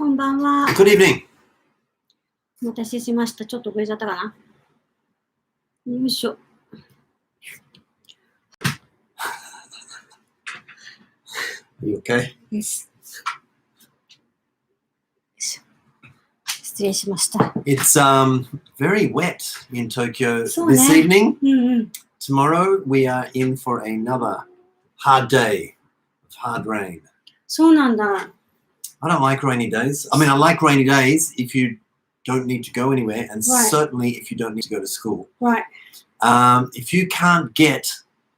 こんばんは。Good evening. お待たせしました。ちょっと遅れちゃったかな。よいしょ。Are you okay? です。失礼しました。It's very wet in Tokyo そうね。 this evening. うんうん。 Tomorrow we are in for another hard day of hard rain. そうなんだ。I don't like rainy days. I mean, I like rainy days if you don't need to go anywhere, and Right. certainly if you don't need to go to school. Right. If you can't get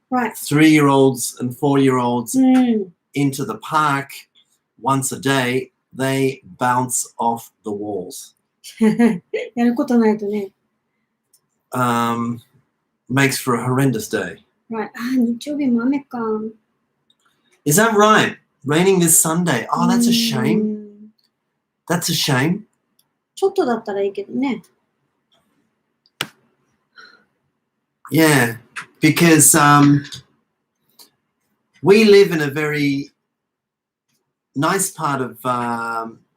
Right. 3-year-olds and 4-year-olds うん。 into the park once a day, they bounce off the walls. やることないとね。Makes for a horrendous day. Right. 日曜日も雨か。Is that right? Raining this Sunday. Oh, that's a う shame. ん That's a shame. ちょっとだったらいいけどね。Yeah, because we live in a very nice part of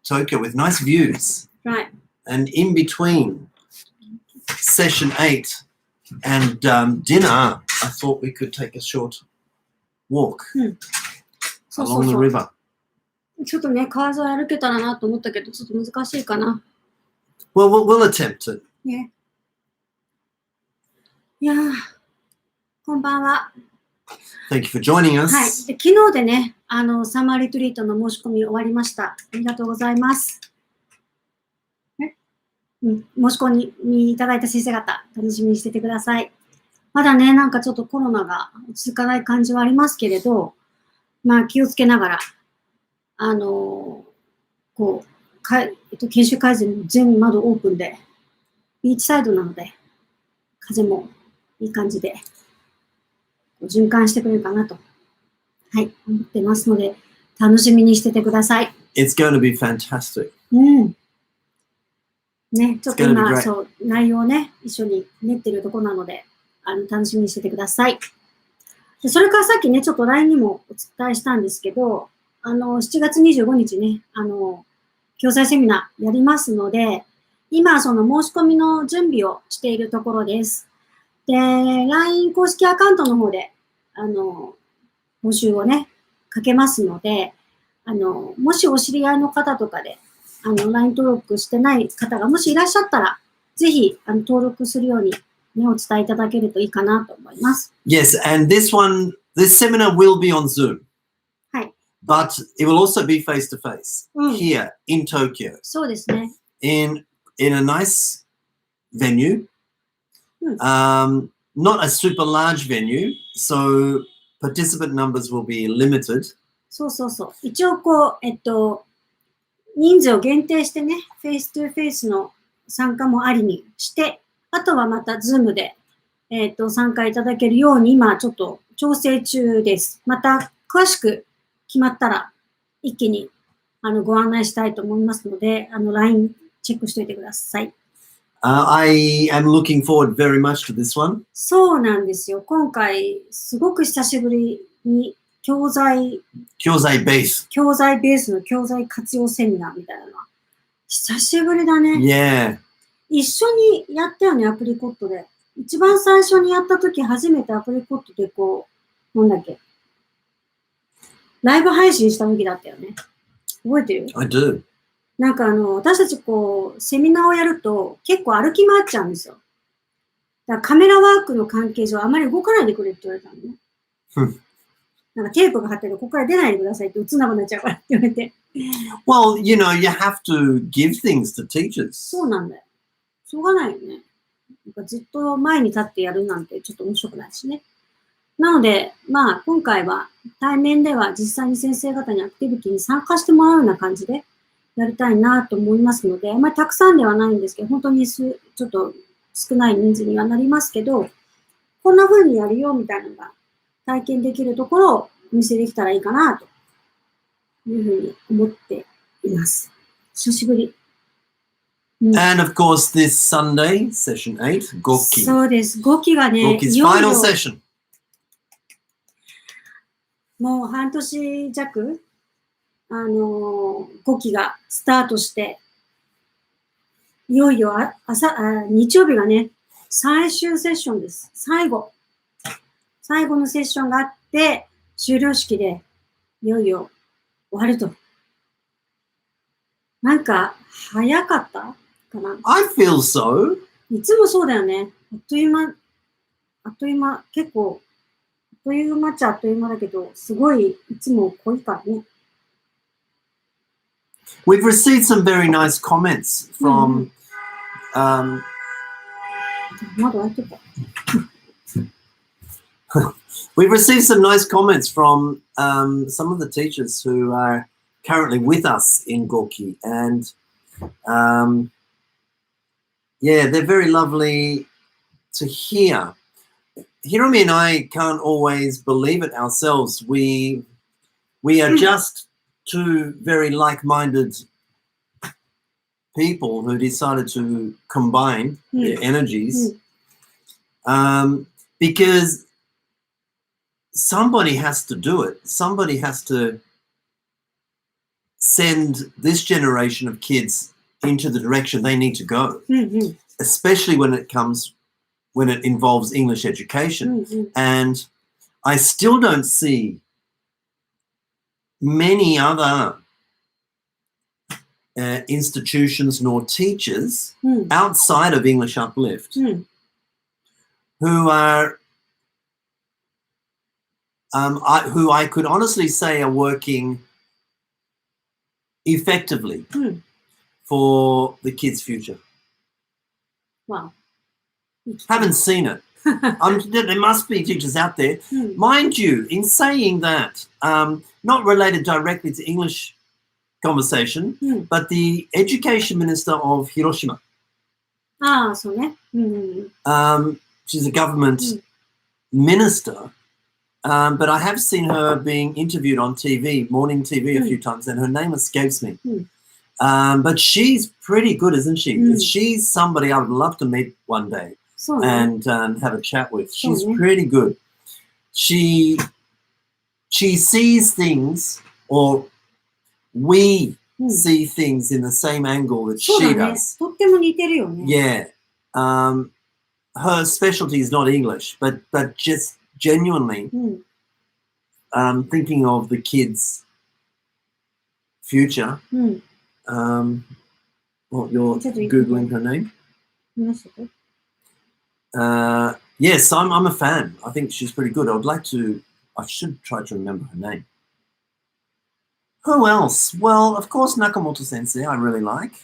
Tokyo with nice views. Right. And in between session 8 and dinner, I thought we could take a short walk そうそう along the そう。 river. ちょっとね、川沿い歩けたらなと思ったけど、ちょっと難しいかな。Well, we'll attempt it. ね。いやー、こんばんは。 Thank you for joining はい。 us. で昨日でね、サマーリトリートの申し込み終わりました。ありがとうございます。申し込みいただいた先生方、楽しみにしててください。まだね、なんかちょっとコロナが落ち着かない感じはありますけれど、まあ気をつけながら、研修会場も全窓オープンで、ビーチサイドなので、風もいい感じで、循環してくれるかなと、はい、思ってますので、楽しみにしててください。It's going to be fantastic. うん。ね、ちょっと It's gonna be 今、 great. そう、内容をね、一緒に練ってるところなので、楽しみにしててください。でそれからさっきね、ちょっと LINE にもお伝えしたんですけど、7月25日ね、教材セミナーやりますので、今、その申し込みの準備をしているところです。で、LINE 公式アカウントの方で、募集をね、かけますので、もしお知り合いの方とかで、LINE 登録してない方がもしいらっしゃったら、ぜひ、登録するように、ね、お伝えいただけるといいかなと思います。Yes, and this seminar will be on Zoom. はい。But it will also be face to face here in Tokyo そうですね。in a nice venue. Not a super large venue, so participant numbers will be limited. そうそうそう。一応人数を限定してね、フェイストゥフェイスの参加もありにして、あとはまたズームで、参加いただけるように今ちょっと調整中です。また詳しく決まったら一気にご案内したいと思いますので、LINE チェックしておいてください。I am looking forward very much to this one. そうなんですよ。今回すごく久しぶりに教材ベースの教材活用セミナーみたいなのは久しぶりだね。Yeah. 一緒にやったよね、アプリコットで。一番最初にやったとき、初めてアプリコットでライブ配信したときだったよね。覚えてる？ I do. なんか私たちセミナーをやると結構歩き回っちゃうんですよ。だからカメラワークの関係上あまり動かないでくれって言われたのね。なんかテープが貼ってるここから出ないでくださいって映んなくなっちゃうからって言われて。Well, you have to give things to teachers. そうなんだよ。しょうがないよね。なんかずっと前に立ってやるなんてちょっと面白くないしね。なので、まあ今回は対面では実際に先生方にアクティビティに参加してもらうような感じでやりたいなと思いますので、あんまりたくさんではないんですけど、本当にちょっと少ない人数にはなりますけど、こんな風にやるよみたいなのが体験できるところをお見せできたらいいかなというふうに思っています。久しぶり。And of course, this Sunday, session 8, Goki. そうです。5期がね、 Goki's final session. もう半年弱、5期がスタートして、いよいよ日曜日がね、最終セッションです。最後のセッションがあって、終了式でいよいよ終わると。なんか、早かったかな。I feel so. いつもそうだよね。あっという間、結構、あっという間っちゃあっという間だけど、すごい、いつも濃いからね。We've received some very nice comments from, 窓開いてた。we've received some nice comments from some of the teachers who are currently with us in Gorky, and yeah, they're very lovely to hear. Hiromi and I can't always believe it ourselves. We are just two very like-minded people who decided to combine their energies, because somebody has to do it. Somebody has to send this generation of kids into the direction they need to go, especially when it involves English education. And I still don't see many other institutions nor teachers outside of English Uplift who are who I could honestly say are working effectively for the kids' future. Wow. Haven't seen it. There must be teachers out there. Mind you, in saying that, not related directly to English conversation, but the education minister of Hiroshima. So ne. She's a government minister, but I have seen her being interviewed on TV, morning TV, a few times, and her name escapes me. But she's pretty good, isn't she? She's somebody I would love to meet one day and have a chat with. She's pretty good. She sees things, or we see things in the same angle that she does. とっても似てるよね。Yeah. Her specialty is not English, but just genuinely thinking of the kids' future. Well, you're Googling her name? Yes, I'm a fan. I think she's pretty good. I should try to remember her name. Who else? Well, of course, Nakamoto Sensei I really like.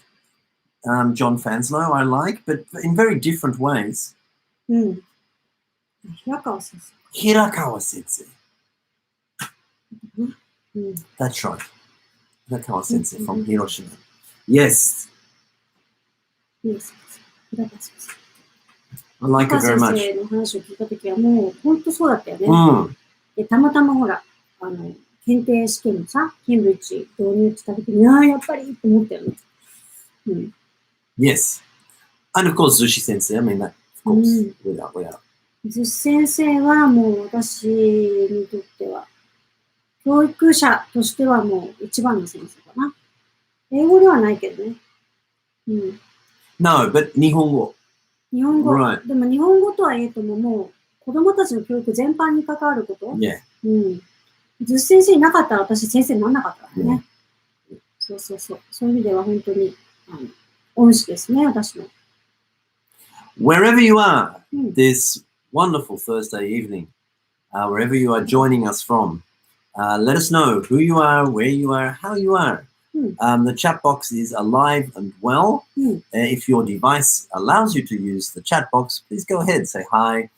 John Fanslow I like, but in very different ways. Hirakawa Sensei. That's right. Hirakawa Sensei from Hiroshima. Yes. Yes. I like her very much. 先生の話を聞いたときはもう本当そうだったよね。でたまたまほら、検定試験のさ、ケンブリッジ導入したときに、やっぱりって思ったよね。Yes. And of course, Zushi Sensei. I mean that, of course, without. Zushi 先生はもう私にとっては、教育者としてはもう一番の先生かな。英語ではないけどね。No, but 日本語。日本語。Right. でも日本語とはいえとももう子供たちの教育全般に関わること。Yeah. Zushi 先生いなかったら私先生にならなかったからね。そう。そういう意味では本当に恩師ですね、私の。Wherever you are this wonderful Thursday evening, wherever you are joining us from, let us know who you are, where you are, how you are. The chat box is alive and well. If your device allows you to use the chat box, please go ahead, say hi.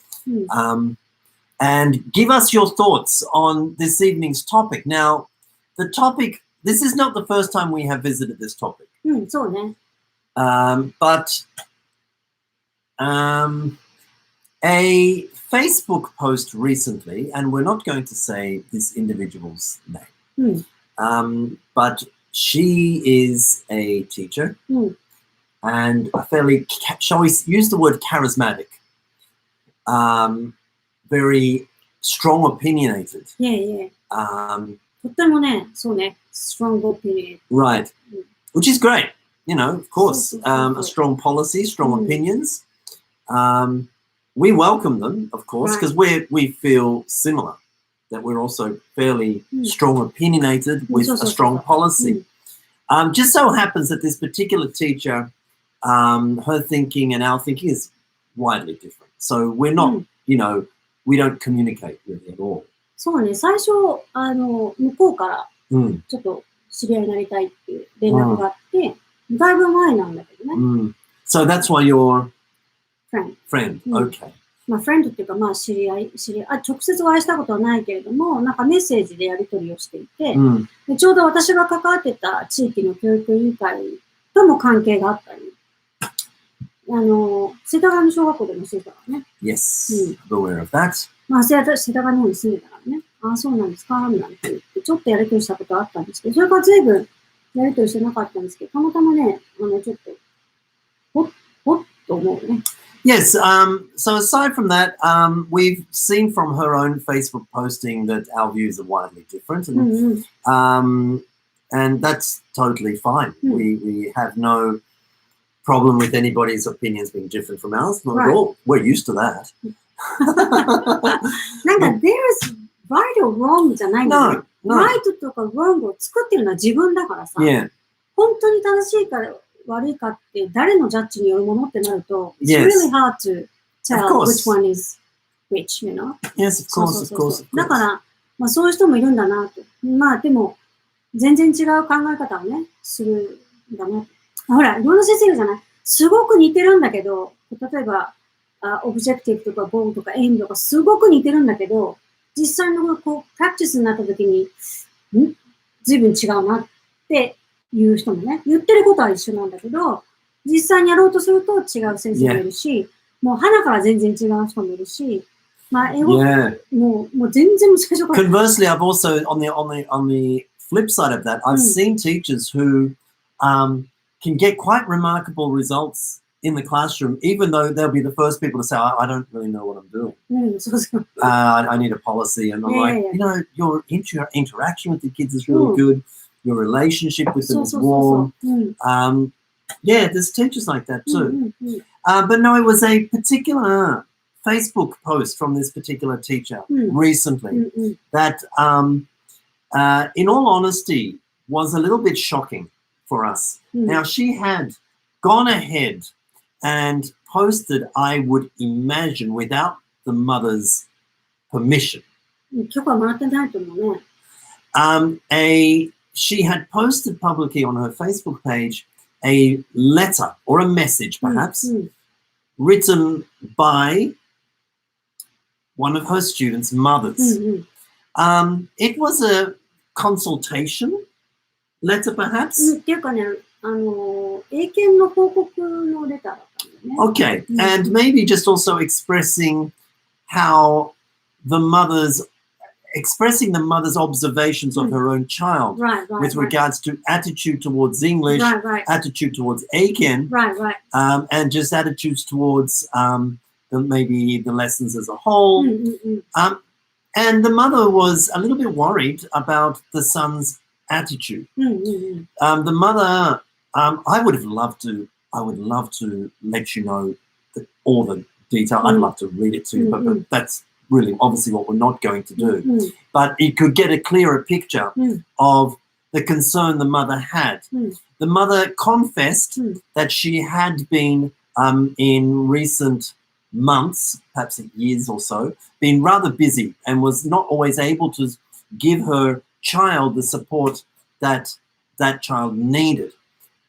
And give us your thoughts on this evening's topic. Now, the topic, this is not the first time we have visited this topic. そうね。But a Facebook post recently, and we're not going to say this individual's name, but she is a teacher and a fairly, shall we use the word charismatic, very strong opinionated. Yeah. とってもね、そうね、strong opinion. Right. Which is great. You know, of course, So. a strong policy, strong Mm. opinions. We welcome them, of course, because we feel similar, that we're also fairly strong opinionated with a strong policy. Just so happens that this particular teacher, her thinking and our thinking is widely different. So we're not, you know, we don't communicate really at all. そうね、最初、向こうからちょっと知り合いになりたいっていう連絡があって、だいぶ前なんだけどね。So that's why you're friend. Okay. まあ、フレンドっていうか、まあ、知り合い、直接お会いしたことはないけれども、なんかメッセージでやり取りをしていて、でちょうど私が関わってた地域の教育委員会とも関係があったり、世田谷の小学校でもしてたからね。Yes, I'm aware of that. まあ、世田谷の方に住んでたからね。ああ、そうなんですか、なんて言って、ちょっとやり取りしたことあったんですけど、それから随分やり取りしてなかったんですけど、たまたまね、ちょっと、ほっと思うね。Yes, so aside from that, we've seen from her own Facebook posting that our views are widely different, and that's totally fine. We have no problem with anybody's opinions being different from ours. We're used to that. なんか、there's right or wrong じゃないんだよ。right とか wrong を作ってるのは自分だからさ。本当に正しいから悪いかって誰のジャッジによるものってなると、it's really hard to tell which one is which, you know? Yes, of course. だから、まあそういう人もいるんだなと。まあでも、全然違う考え方をね、するんだな。ほら、いろんな先生いるじゃない？すごく似てるんだけど、例えば、オブジェクティブとかゴールとかエイムとかすごく似てるんだけど、実際のこうプラクティスになった時に、随分違うなっていう人もね、言ってることは一緒なんだけど、実際にやろうとすると違う先生もいるし、もう鼻から全然違う人もいるし、まあ英語、もう全然最初から。Conversely, I've also on the flip side of that, I've seen teachers who can get quite remarkable results in the classroom, even though they'll be the first people to say, I don't really know what I'm doing. I need a policy. And I'm like, you know, your interaction with the kids is really good. Your relationship with them is warm. Yeah, there's teachers like that too. But no, it was a particular Facebook post from this particular teacher recently that, in all honesty, was a little bit shocking for us. Now, she had gone ahead and posted, I would imagine, without the mother's permission. She had posted publicly on her Facebook page a letter or a message, perhaps, written by one of her students' mothers. It was a consultation letter, perhaps. Okay, and maybe just also expressing how the mother's observations of her own child with regards to attitude towards English, attitude towards Aiken, and just attitudes towards maybe the lessons as a whole. And the mother was a little bit worried about the son's attitude. The mother, I would love to let you know all the detail. I'd love to read it to you, but that's really obviously what we're not going to do. But it could get a clearer picture of the concern the mother had. The mother confessed that she had been in recent months, perhaps years or so, been rather busy and was not always able to give her child the support that that child needed.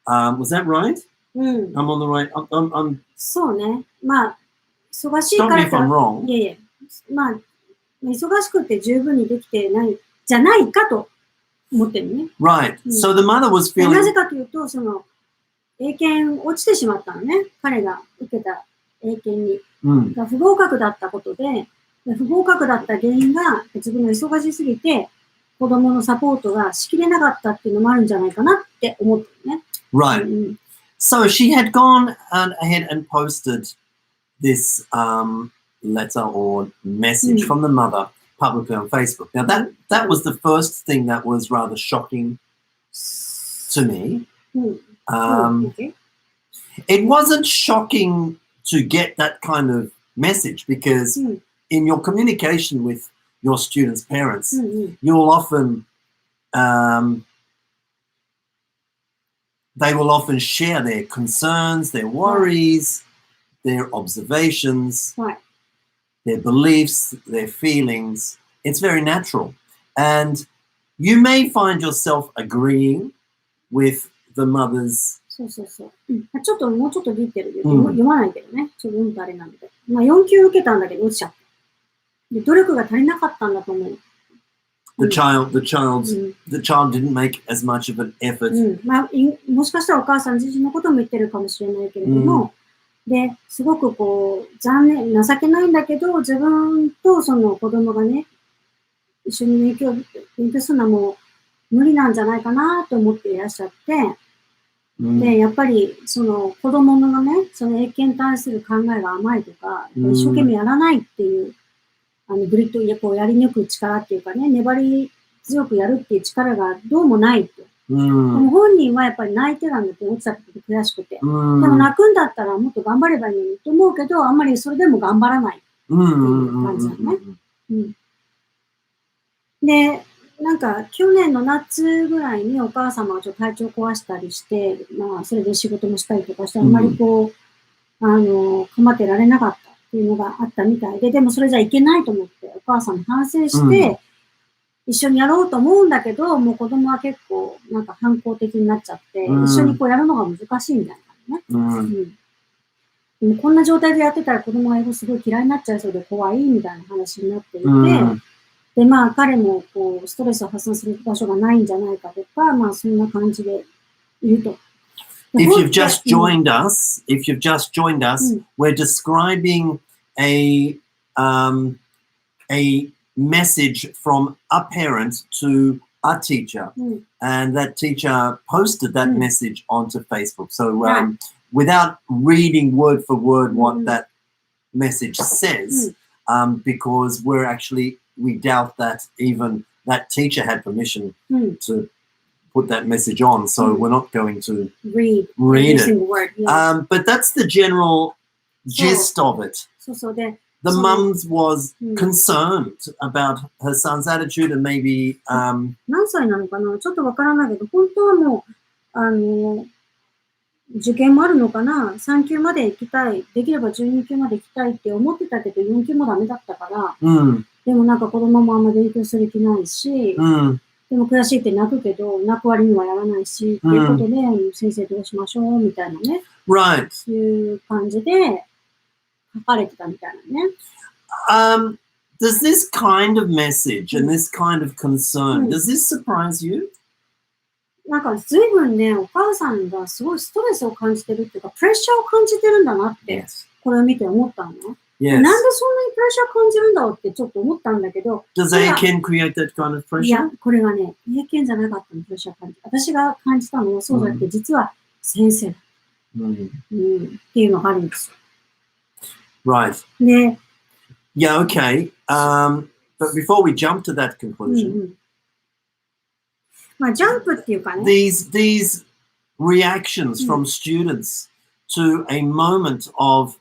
Was that right? I'm on the right. I'm そうね。まあ、忙しい Stop か me ら if I'm wrong. いやいや、まあ、忙しくて十分にできてないじゃないかと思ってるね。Right. So the mother was な feeling. ぜかというと、その、英検落ちてしまったのね。彼が受けた英検に。不合格だったことで、不合格だった原因が自分が忙しすぎて、子供のサポートがしきれなかったっていうのもあるんじゃないかなって思ってるね。Right. So she had gone ahead and posted this letter or message from the mother publicly on Facebook. Now that was the first thing that was rather shocking to me. Okay. It wasn't shocking to get that kind of message because in your communication with your students' parents, you'll often they will often share their concerns, their worries, their observations, their beliefs, their feelings. It's very natural. And you may find yourself agreeing with the mother's そうそうそう。ちょっともうちょっとディテールで読まないけどね。ちょっと読むとあれなんで。まあ4級受けたんだけど落ちちゃった。で努力が足りなかったんだと思う。The child didn't make as much of an effort. まあ、もしかしたらお母さん自身のことも言ってるかもしれないけれども、で、すごくこう、残念、情けないんだけど、自分とその子供がね、一緒に勉強するのはもう無理なんじゃないかなと思っていらっしゃって、で、やっぱりその子供のね、その英検に対する考えが甘いとか、一生懸命やらないっていう、グリッドでこうやり抜く力っていうかね、粘り強くやるっていう力がどうもないと。でも本人はやっぱり泣いてたんだって、落ちた時悔しくて。でも泣くんだったらもっと頑張ればいいのにと思うけど、あんまりそれでも頑張らないっていう感じだね。で、なんか去年の夏ぐらいにお母様がちょっと体調壊したりして、まあそれで仕事もしたりとかして、あんまりこう、構ってられなかった。っていうのがあったみたいで、でもそれじゃいけないと思って、お母さんも反省して、一緒にやろうと思うんだけど、もう子供は結構なんか反抗的になっちゃって、一緒にこうやるのが難しいみたいなね。でもこんな状態でやってたら子供が英語すごい嫌いになっちゃいそうで怖いみたいな話になっていて、で、まあ彼もこうストレスを発散する場所がないんじゃないかとか、まあそんな感じでいると。If you've just joined us, we're describing a message from a parent to a teacher, and that teacher posted that message onto Facebook. So without reading word for word what that message says, because we doubt that even that teacher had permission to put that message on, so we're not going to read it. Word, but that's the general gist of it. The mum was concerned about her son's attitude and maybe 何歳なのかなちょっとわからないけど、本当はもう、受験もあるのかな ?3 級まで行きたい。できれば12級まで行きたいって思ってたけど、4級もダメだったから、でもなんか子供もあんま勉強する気ないし、でも悔しいって泣くけど、泣く割にはやらないし、っていうことで、先生どうしましょうみたいなね。Right. いう感じで書かれてたみたいなね。Does this kind of message and this kind of concern, does this surprise you? なんか随分ね、お母さんがすごいストレスを感じてるっていうか、プレッシャーを感じてるんだなって、これを見て思ったのね。Yes. なんでそんなにプレッシャー感じるんだろうってちょっと思ったんだけど。Does A-Ken create that kind of pressure? いや、これがね、A-Kenじゃなかったの、プレッシャー感じ。私が感じたのはそうじゃなくて、実は先生だ。っていうのがあるんですよ。Right. ね。Yeah, okay. But before we jump to that conclusion, まあ、ジャンプっていうかね。These reactions from students to a moment of,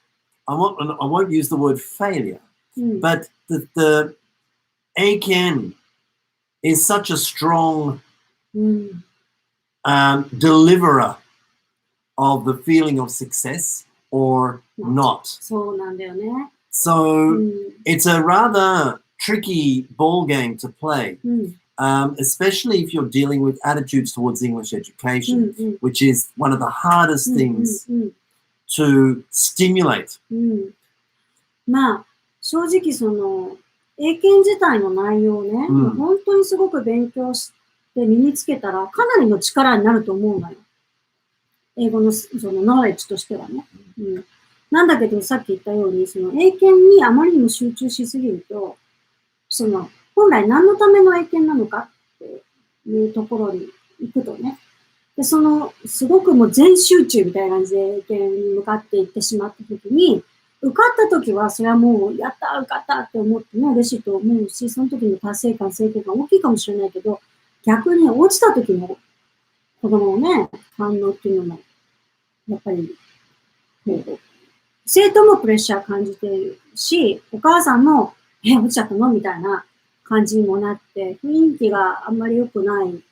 I won't use the word failure, but the A-Ken is such a strong deliverer of the feeling of success or not. そうなんだよね。So it's a rather tricky ball game to play, especially if you're dealing with attitudes towards English education, which is one of the hardest things to stimulate. まあ、正直その、英検自体の内容をね、本当にすごく勉強して身につけたら、かなりの力になると思うのよ。英語のそのノレッジとしてはね。なんだけど、さっき言ったように、その英検にあまりにも集中しすぎると、その、本来何のための英検なのかっていうところに行くとね、で、その、すごくもう全集中みたいな感じで英検に向かっていってしまったときに、受かった時は、それはもう、やった、受かったって思ってね、嬉しいと思うし、その時の達成感、成功感大きいかもしれないけど、逆に落ちた時の子供のね、反応っていうのも、やっぱり、生徒もプレッシャー感じてるし、お母さんも、落ちちゃったのみたいな感じにもなって、雰囲気があんまり良くない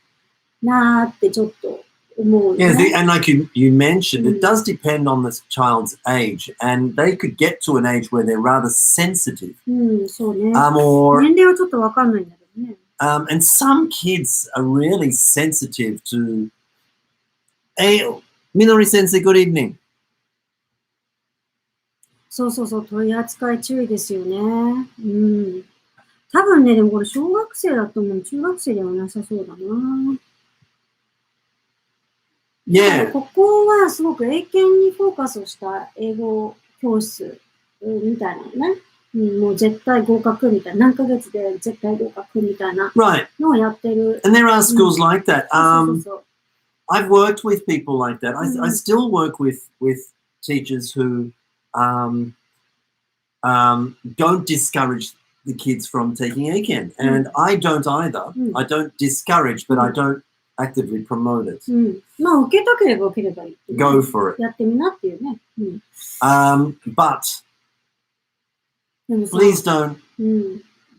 なーってちょっと思う、ね。Yeah, and like you mentioned, it does depend on the child's age, and they could get to an age where they're rather sensitive. そうね。or 年齢はちょっとわかんないんだけどね。and some kids are really sensitive to, hey, Minori sensei, good evening. そうそうそう、取り扱い注意ですよね。多分ね、でもこれ小学生だと思う。中学生ではなさそうだな。Yeah. ここはすごく英検にフォーカスをした英語教室みたいなのね。もう絶対合格みたいな。何ヶ月で絶対合格みたいなのをやってる。And there are schools like that. I've worked with people like that. I still work with teachers who don't discourage the kids from taking ACAN. And I don't either. I don't discourage, but I don't actively promote it. まあ、受けたければ受ければいい。Go for it. やってみなっていうね。But please don't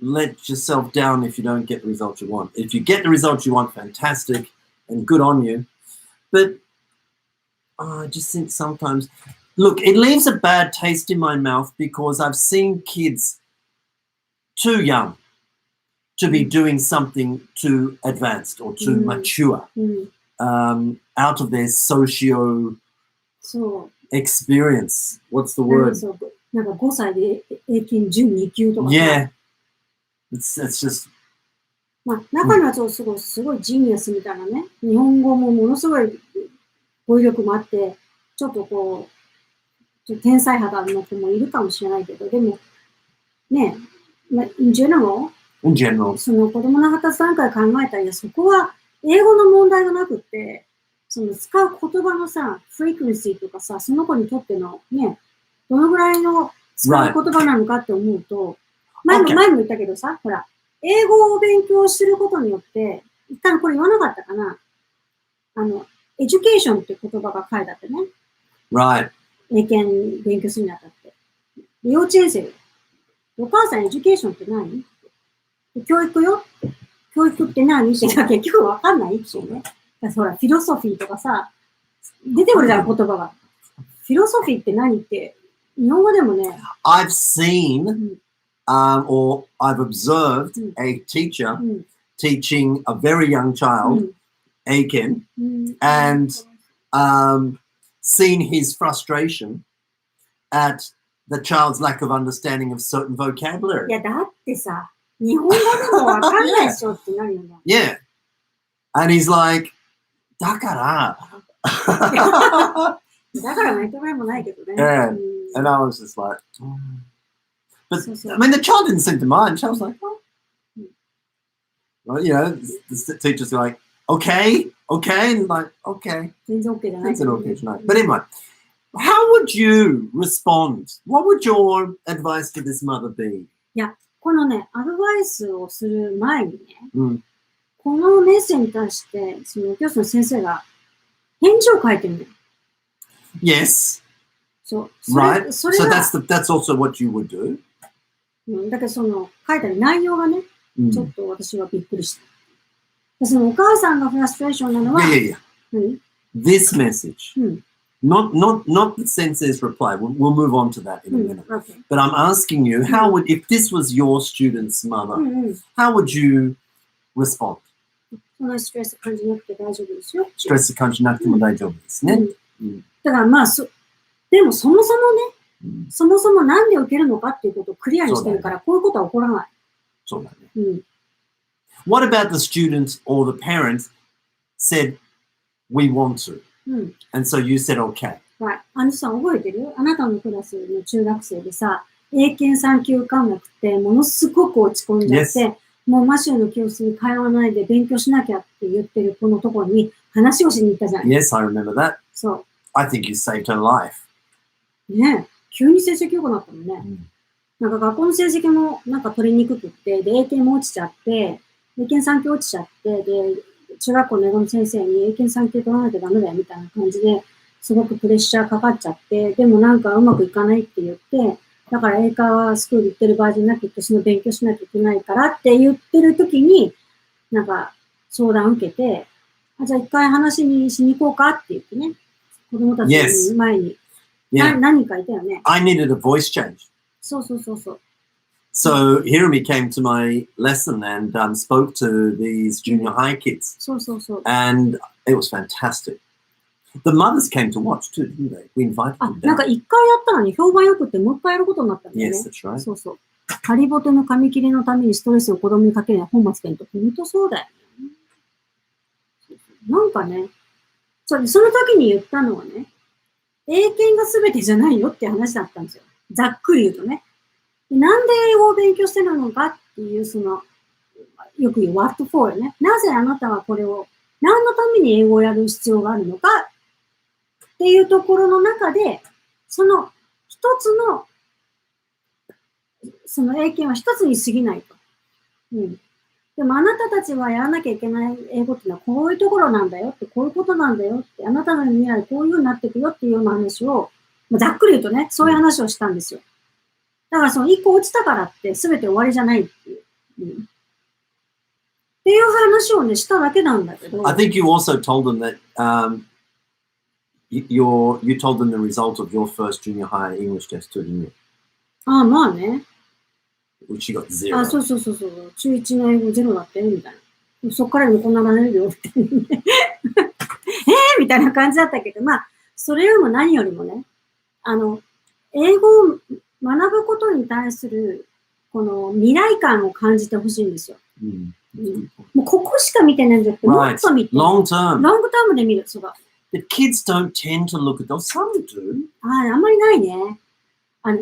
let yourself down if you don't get the result you want. If you get the result you want, fantastic and good on you. But I just think sometimes, look, it leaves a bad taste in my mouth because I've seen kids too young to be doing something too advanced or too mature out of their socio experience. What's the word? なんか5歳で英検準2級とか。Yeah. It's just. まあ、中にはすごいジーニアスみたいなね。日本語もものすごい語彙力もあって、ちょっとこう、天才肌の子もいるかもしれないけど、でも、ね、まあ、in general、その子供の発達段階考えたら、そこは英語の問題がなくって、その使う言葉のさ、フリクエンシーとかさ、その子にとってのね、どのぐらいの使う言葉なのかって思うと、前も言ったけどさ、ほら、英語を勉強することによって、一旦これ言わなかったかな。エデュケーションって言葉が書いてあってね。Right. 英検勉強するにあたって。幼稚園生。お母さんエデュケーションって何？教育よ。教育って何って結局わかんないっていうね。ほら、フィロソフィーとかさ、出てくるじゃん、言葉が。フィロソフィーって何って、日本語でもね。I've seen, or I've observed a teacher teaching a very young child, Aiken, and seen his frustration at the child's lack of understanding of certain vocabulary. いや、だってさ、日本語でもわかんないでしょってなるよね。Yeah. And he's like, だから。だから認めもないけどね。Yeah. And I was just like, but I mean, the child didn't seem to mind. The child was like, oh. Well, you know, the teacher's like, okay, and like, okay. 全然 OK じゃない。全然 OK じゃない。But anyway, how would you respond? What would your advice to this mother be? いや、このね、アドバイスをする前にね、このメッセージに対して、その教師の先生が返事を書いてるの。Yes. そう。Right. So that's also what you would do. だけどその書いてある内容がね、ちょっと私はびっくりした。そのお母さんがフラストレーションなのは、Yeah. This message. Not the sensei's reply. We'll move on to that in a minute. Okay. But I'm asking you, how would, if this was your student's mother, how would you respond? そんなストレス感じなくて大丈夫ですよ。ストレス感じなくても大丈夫ですね。だからまあ、でもそもそもね、そもそもなんで受けるのかっていうことをクリアにしてるから、こういうことは起こらない。そうだね。What about the student or the parent said, we want to? And so you said, okay. はい。さ、覚えてる？あなたのクラスの中学生でさ、英検3級受かんなくて、ものすごく落ち込んじゃって、もうマシューの教室に通わないで勉強しなきゃって言ってるこのところに話をしに行ったじゃん。Yes, I remember that. そう。I think you saved her life. ねえ。急に成績良くなったのね。なんか学校の成績もなんか取りにくくって、で、英検も落ちちゃって、英検3級落ちちゃって、で、中学校の英語の先生に英検3級取らなきゃダメだよみたいな感じで、すごくプレッシャーかかっちゃって、でもなんかうまくいかないって言って、だから英会話スクール行ってる場合じゃなくて、その勉強しなきゃいけないからって言ってる時に、なんか相談を受けて、じゃあ一回話にしに行こうかって言ってね、子供たちの前に、何かいたよね。I needed a voice change. そうそうそうそう。So Hirumi came to my lesson and spoke to these junior high kids. そうそうそう。And it was fantastic. The mothers came to watch too, didn't they? We invited them down. なんか一回やったのに評判良くてもう一回やることになったんだよね。Yes, that's right. そうそう。ハリボテの紙切りのためにストレスを子供にかけない本末転倒。本当そうだよね。なんかね、その時に言ったのはね、英検が全てじゃないよって話だったんですよ。ざっくり言うとね。なんで英語を勉強してるのかっていう、よく言う what for ね。なぜあなたはこれを、何のために英語をやる必要があるのかっていうところの中で、その一つの、その英検は一つに過ぎないと。でもあなたたちはやらなきゃいけない英語っていうのはこういうところなんだよって、こういうことなんだよって、あなたの未来こういうふうになっていくよっていうような話を、ざっくり言うとね、そういう話をしたんですよ。だからその一個落ちたからって全て終わりじゃないっていう。っていう話をね、しただけなんだけど。I think you also told them that you told them the result of your first junior high English test too, didn't you? まあね。Which you got 0. そう。中1の英語0だったよ、みたいな。そっからでもこんななれるよ、みたいなね。みたいな感じだったけど、まあ、それよりも何よりもね、英語を学ぶことに対する、この未来感を感じてほしいんですよ。もうここしか見てないんじゃなくて、もっと見て。Long term. ロングタームで見る、そうだ。The kids don't tend to look at those. Some do. あんまりないね。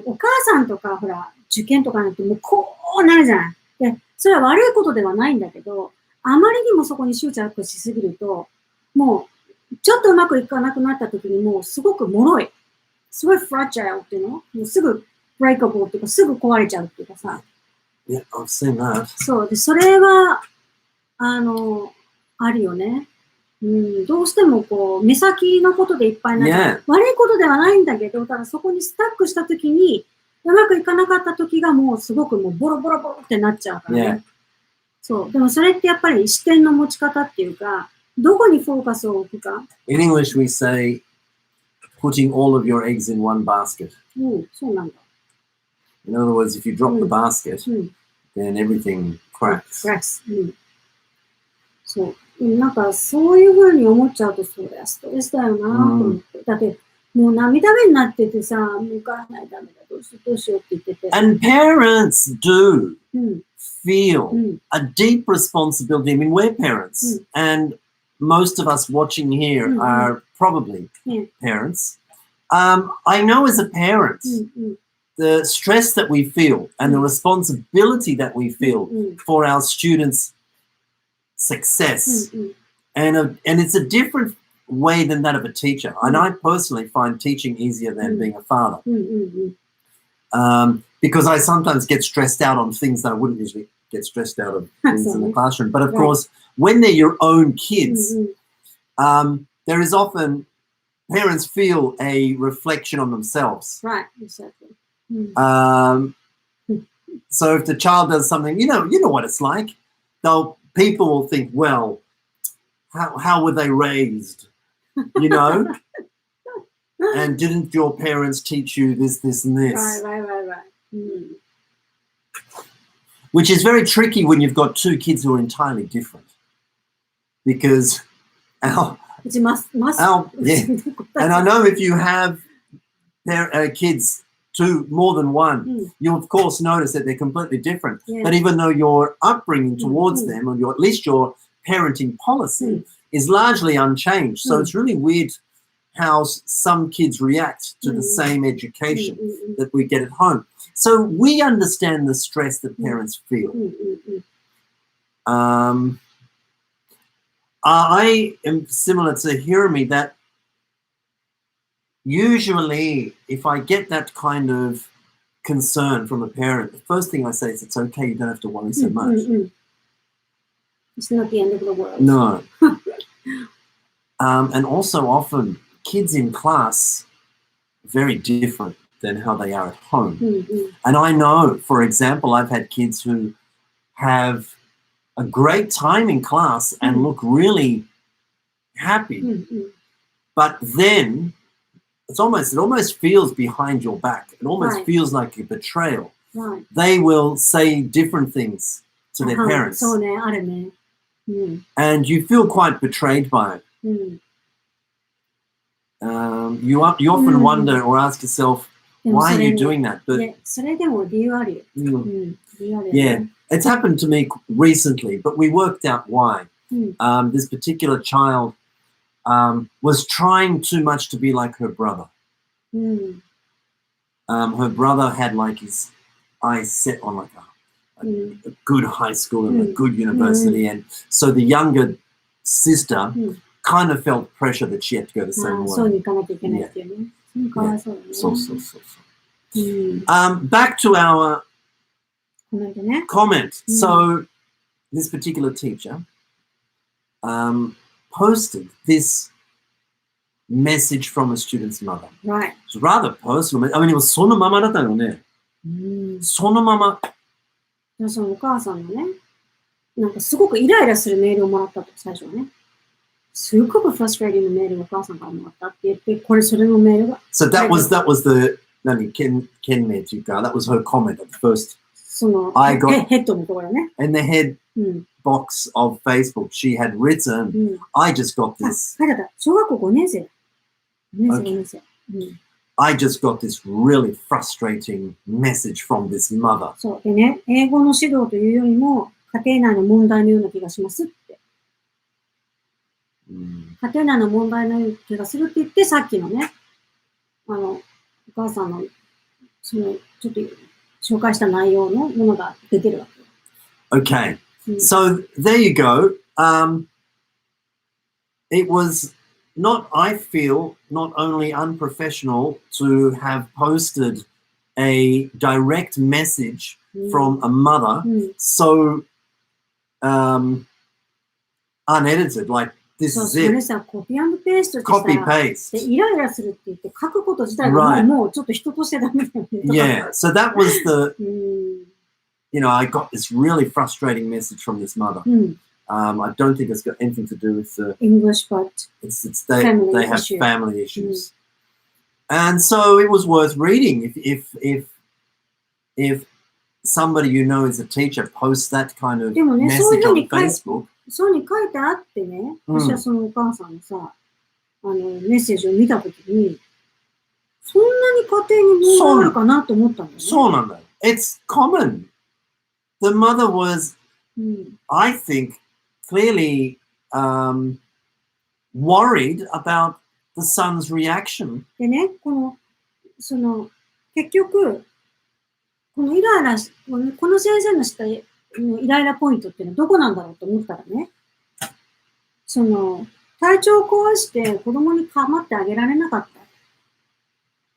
お母さんとか、ほら、受験とかなんてもうこうなるじゃない。で、それは悪いことではないんだけど、あまりにもそこに執着しすぎると、もう、ちょっとうまくいかなくなった時にもうすごく脆い。すごいフラジャイルっていうのもうすぐブレイカブルっていうか、すぐ壊れちゃうっていうかさ。Yeah, I've seen that. そう。で、それは、あるよね。どうしてもこう、目先のことでいっぱいになる。悪いことではないんだけど、ただそこにスタックした時に、うまくいかなかった時がもうすごくもうボロボロボロってなっちゃうからね。そう。でもそれってやっぱり視点の持ち方っていうか、どこにフォーカスを置くか。In English we say, putting all of your eggs in one basket. そうなんだ。In other words, if you drop the basket, then everything cracks. そう。なんかそういうふうに思っちゃうと、そりゃストレスだよなと思って。だって、もう涙目になっててさ、向かないダメだ、どうしようって言ってて。And parents do feel a deep responsibility. I mean, we're parents, and most of us watching here are probably parents. I know as a parent, the stress that we feel and the responsibility that we feel for our students' success, and it's a different way than that of a teacher. And I personally find teaching easier than being a father, because I sometimes get stressed out on things that I wouldn't usually get stressed out of things in the classroom. But of course, when they're your own kids, there is often parents feel a reflection on themselves. Right, exactly. So if the child does something, you know what it's like. People will think, well, how were they raised? You know? And didn't your parents teach you this, and this? Right. Which is very tricky when you've got two kids who are entirely different. Because and I know if you have kids, more than one, you of course notice that they're completely different. But even though your upbringing towards them, or at least your parenting policy, is largely unchanged. So it's really weird how some kids react to the same education that we get at home. So we understand the stress that parents feel. I am similar to Hirumi that usually, if I get that kind of concern from a parent, the first thing I say is, it's okay, you don't have to worry so much. It's not the end of the world. No. And also often, kids in class are very different than how they are at home. And I know, for example, I've had kids who have a great time in class and look really happy. But then it almost feels behind your back. It almost feels like a betrayal. They will say different things to their parents. And you feel quite betrayed by it. You often wonder or ask yourself, why are you doing that? But yeah, it's happened to me recently, but we worked out why. This particular child was trying too much to be like her brother. Her brother had like his eyes set on like a good high school and a good university, and so the younger sister kind of felt pressure that she had to go the same way. Back to our comment. So this particular teacher posted this message from a student's mother. Right. It's rather personal. I mean, it was そのままだったよね。そのまま。そのお母さんがね、なんかすごくイライラするメールをもらったと、最初はね。すごくフラストレーティングメールをお母さんからもらったって言って、それのメールが。So that was the, Kenメっていうか、that was her comment at first. その、ヘッドのところね。In the head box of Facebook, she had written, I just got this. 書いてた。小学校5年生。5年生。I just got this really frustrating message from this mother. そう。でね、英語の指導というよりも、家庭内の問題のような気がしますって。家庭内の問題のような気がするって言って、さっきのね、お母さんの、その、ちょっと紹介した内容のものが出てるわけ。Okay. So there you go. It was I feel, not only unprofessional to have posted a direct message from a mother, so unedited, like this is it. それさ、コピー&ペーストしてさ、 Copy paste. イライラするって言って書くこと自体がもうちょっと人としてダメだよね。Yeah, so that was the, I got this really frustrating message from this mother. I don't think it's got anything to do with the English, but they have family issues. And so it was worth reading if somebody you know is a teacher posts that kind of message on Facebook. そうに書いてあってね、私はそのお母さんのさ、メッセージを見たときに、そんなに家庭に問題あるかなと思ったんだよね。そうなんだよ。It's common. The mother was, I think, clearly worried about the son's reaction. でね、結局、このイライラ、この先生のしたイライラポイントっていうのはどこなんだろうと思ったらね、体調を壊して子供に構ってあげられなかった。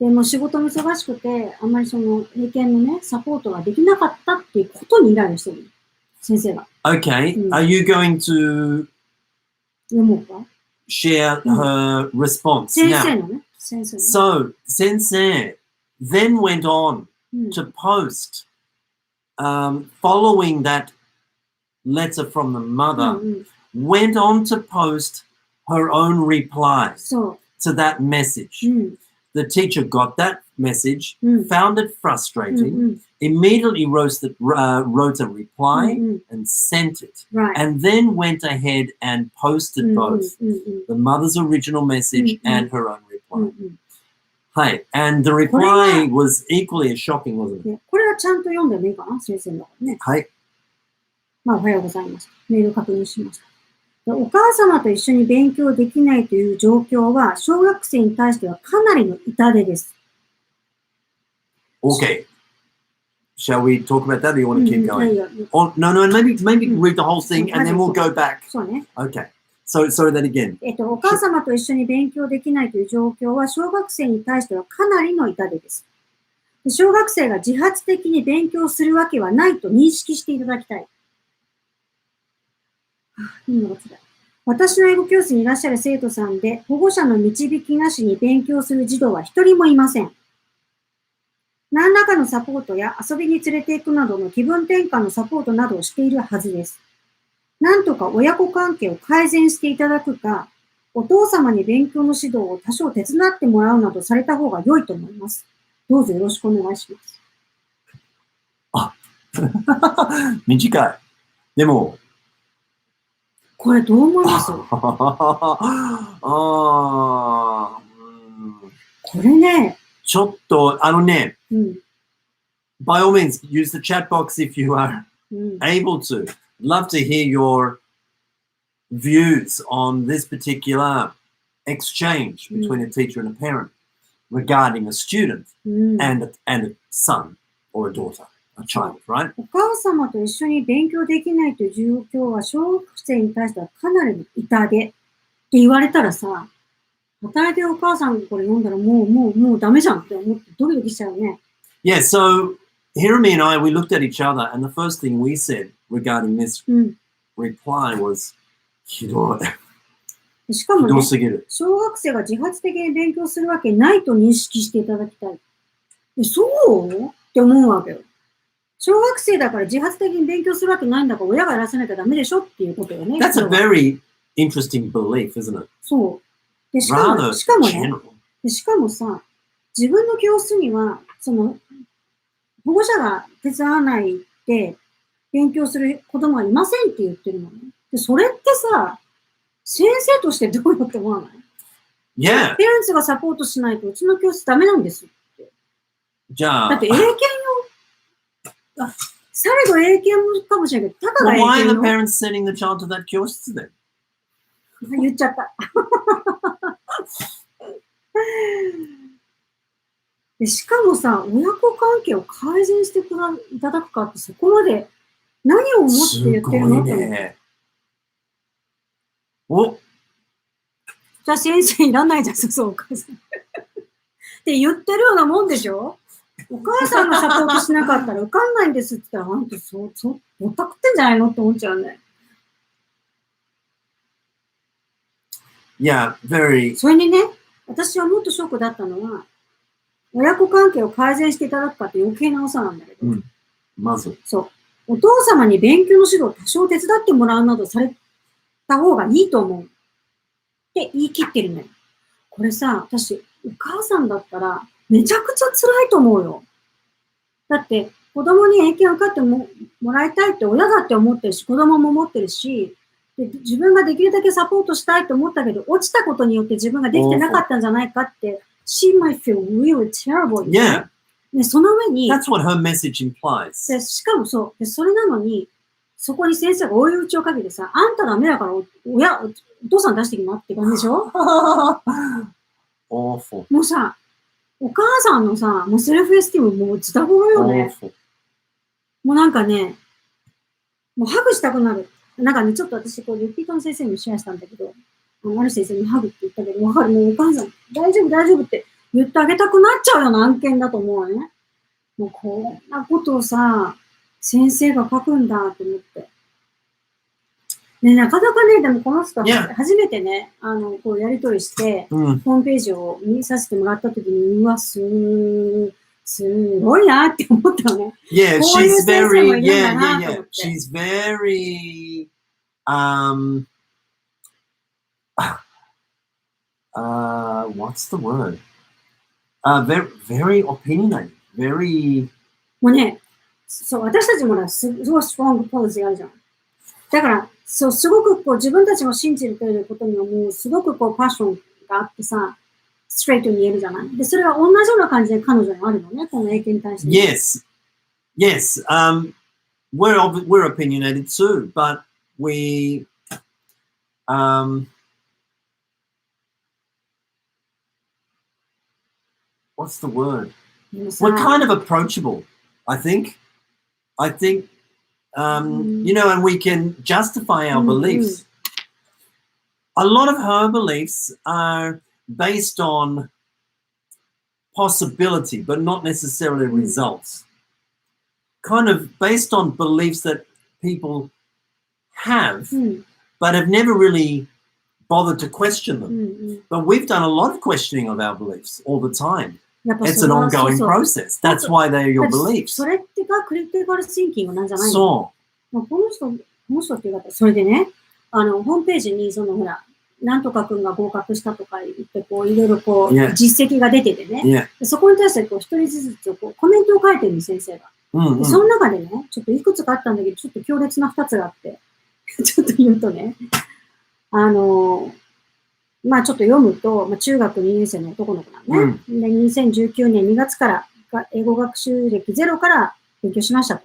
でも仕事も忙しくて、あんまり英検のね、サポートができなかったっていうことにイライラしてる。先生が。Okay, are you going to share her response 先生のね。先生のね。So, 先生 then went on to post, following that letter from the mother, went on to post her own replies to that message. The teacher got that message, found it frustrating, immediately wrote a reply and sent it, and then went ahead and posted both the mother's original message and her own reply. Hi, and the reply was equally as shocking, wasn't it? これはちゃんと読んでもいいかな、先生のね。はい。おはようございます。メール確認しました。お母様と一緒に勉強できないという状況は、小学生に対してはかなりの痛手です。Okay. Shall we talk about that or you want to keep going? No, maybe read the whole thing and then we'll go back. そうね。Okay. Sorry, that again. お母様と一緒に勉強できないという状況は小学生に対してはかなりの痛手です。小学生が自発的に勉強するわけはないと認識していただきたい。私の英語教室にいらっしゃる生徒さんで、保護者の導きなしに勉強する児童は一人もいません。何らかのサポートや遊びに連れて行くなどの気分転換のサポートなどをしているはずです。なんとか親子関係を改善していただくか、お父様に勉強の指導を多少手伝ってもらうなどされた方が良いと思います。どうぞよろしくお願いします。あ、短い。でも、これどう思います？これね。ちょっと、by all means, use the chat box if you are able to. Love to hear your views on this particular exchange between a teacher and a parent regarding a student and a son or a daughter, a child, right? お母様と一緒に勉強できないという状況は小学生に対してはかなりの痛手って言われたらさ、働いてるお母さんがこれ読んだらもうダメじゃんって思ってドキドキしちゃうね。Yeah, so Hirami and I, we looked at each other and the first thing we said regarding this reply was, ひどい。しかもね、小学生が自発的に勉強するわけないと認識していただきたい。そうって思うわけよ。小学生だから自発的に勉強するわけないんだから親がやらせなきゃダメでしょっていうことよね。That's a very interesting belief, isn't it? そう。でしかもさ、自分の教室には、保護者が手伝わないで勉強する子供はいませんって言ってるのね。で、それってさ、先生としてどうよって思わない？ Yeah. ペアレンツがサポートしないとうちの教室ダメなんですって。じゃあ。だって英検よ。されど英検かもしれないけど、たかが英検よ。Why are the parents sending the child to that 教室then? 言っちゃった。でしかもさ、親子関係を改善していただくかってそこまで何を思って言ってるのって。ね、おじゃあ先生いらないじゃん、そうお母さん。って言ってるようなもんでしょ？お母さんがサポートしなかったら受かんないんですって言ったら、あんたぼったくってんじゃないのって思っちゃうね。Yeah, very. それにね、私はもっとショックだったのは、親子関係を改善していただくかって余計なお世話なんだけど、まず。そう。お父様に勉強の指導を多少手伝ってもらうなどされた方がいいと思う。って言い切ってるのよ。これさ、私、お母さんだったらめちゃくちゃ辛いと思うよ。だって、子供に英検を受かってもらいたいって親だって思ってるし、子供も思ってるし、で自分ができるだけサポートしたいと思ったけど、落ちたことによって自分ができてなかったんじゃないかって、She might feel really terrible. Yeah. で、その上に、That's what her message implies. でしかもそう。で、それなのに、そこに先生が追い打ちをかけてさ、あんたダメだからお父さん出してきなって感じでしょAwful. もうさ、お母さんのさ、もうセルフエスティームもうズタボロよね。もうなんかね、もうハグしたくなる。なんかね、ちょっと私、リピートの先生にもシェアしたんだけど、ある先生にハグって言ったけど、わかる、もうお母さん、大丈夫って言ってあげたくなっちゃうような案件だと思うね。もうこんなことをさ、先生が書くんだと思って。ね、なかなかね、でもこの人は初めてね、こうやりとりして、ホームページを見させてもらったときに、うわ、すごいなって思ったのね。Yeah, she's very, yeah. She's very, what's the word? Very opinionated. Very. もうね、そう、私たちもすごいストロングポリシーあるじゃん。だから、そう、すごくこう自分たちも信じるということにはもうすごくこうパッションがあってさ、ストレートに言えるじゃない。で、それは同じような感じで彼女にあるのね、この英検に対して。Yes. We're opinionated too, but what's the word? We're kind of approachable, I think. You know, and we can justify our beliefs. a lot of her beliefs are based on possibility, but not necessarily results. Kind of based on beliefs that people have, but have never really bothered to question them. But we've done a lot of questioning of our beliefs all the time. It's an ongoing process. That's why they're your beliefs. それってがクリティカルシンキングなんじゃないの？そこの人っていう方、それでね、ホームページに、ほら、なんとかくんが合格したとか言って、いろいろ実績が出ててね、そこに対して一人ずつコメントを書いてるの、先生が。その中でね、ちょっといくつかあったんだけど、ちょっと強烈な2つがあって、ちょっと言うとね、まあちょっと読むと、中学2年生の男の子なのね。で、2019年2月から英語学習歴ゼロから勉強しましたと。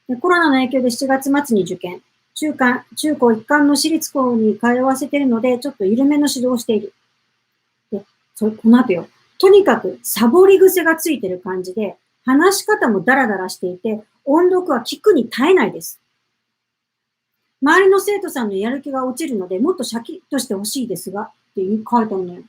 でコロナの影響で7月末に受験。中高一貫の私立校に通わせているので、ちょっと緩めの指導をしている。で、この後よ。とにかくサボり癖がついてる感じで、話し方もダラダラしていて、音読は聞くに耐えないです。周りの生徒さんのやる気が落ちるので、もっとシャキッとしてほしいですが、って書いてあるのよ。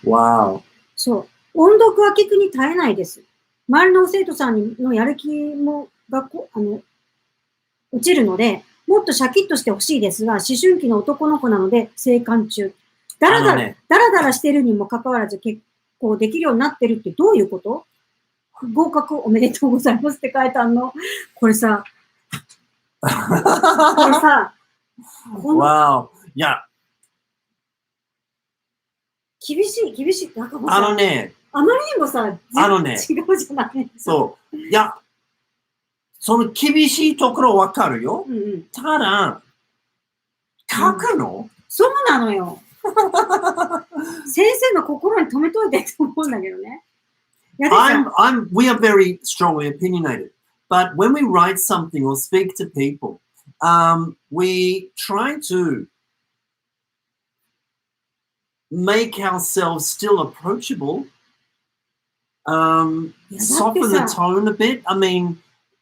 Wow. そう。音読は聞くに耐えないです。周りの生徒さんのやる気もが落ちるので、もっとシャキッとしてほしいですが、思春期の男の子なので、生還中。ダラダラしてるにもかかわらず結構できるようになってるってどういうこと？合格おめでとうございますって書いてあるの。これさ、Wow. いや。厳しいってなんかもうさ、あまりにもさ、違うじゃない。そう。いや、その厳しいところわかるよ。ただ、書くの？そうなのよ。先生の心に留めといてって思うんだけどね。We are very strongly opinionated. But when we write something or speak to people, we try to make ourselves still approachable, soften the tone a bit. I mean,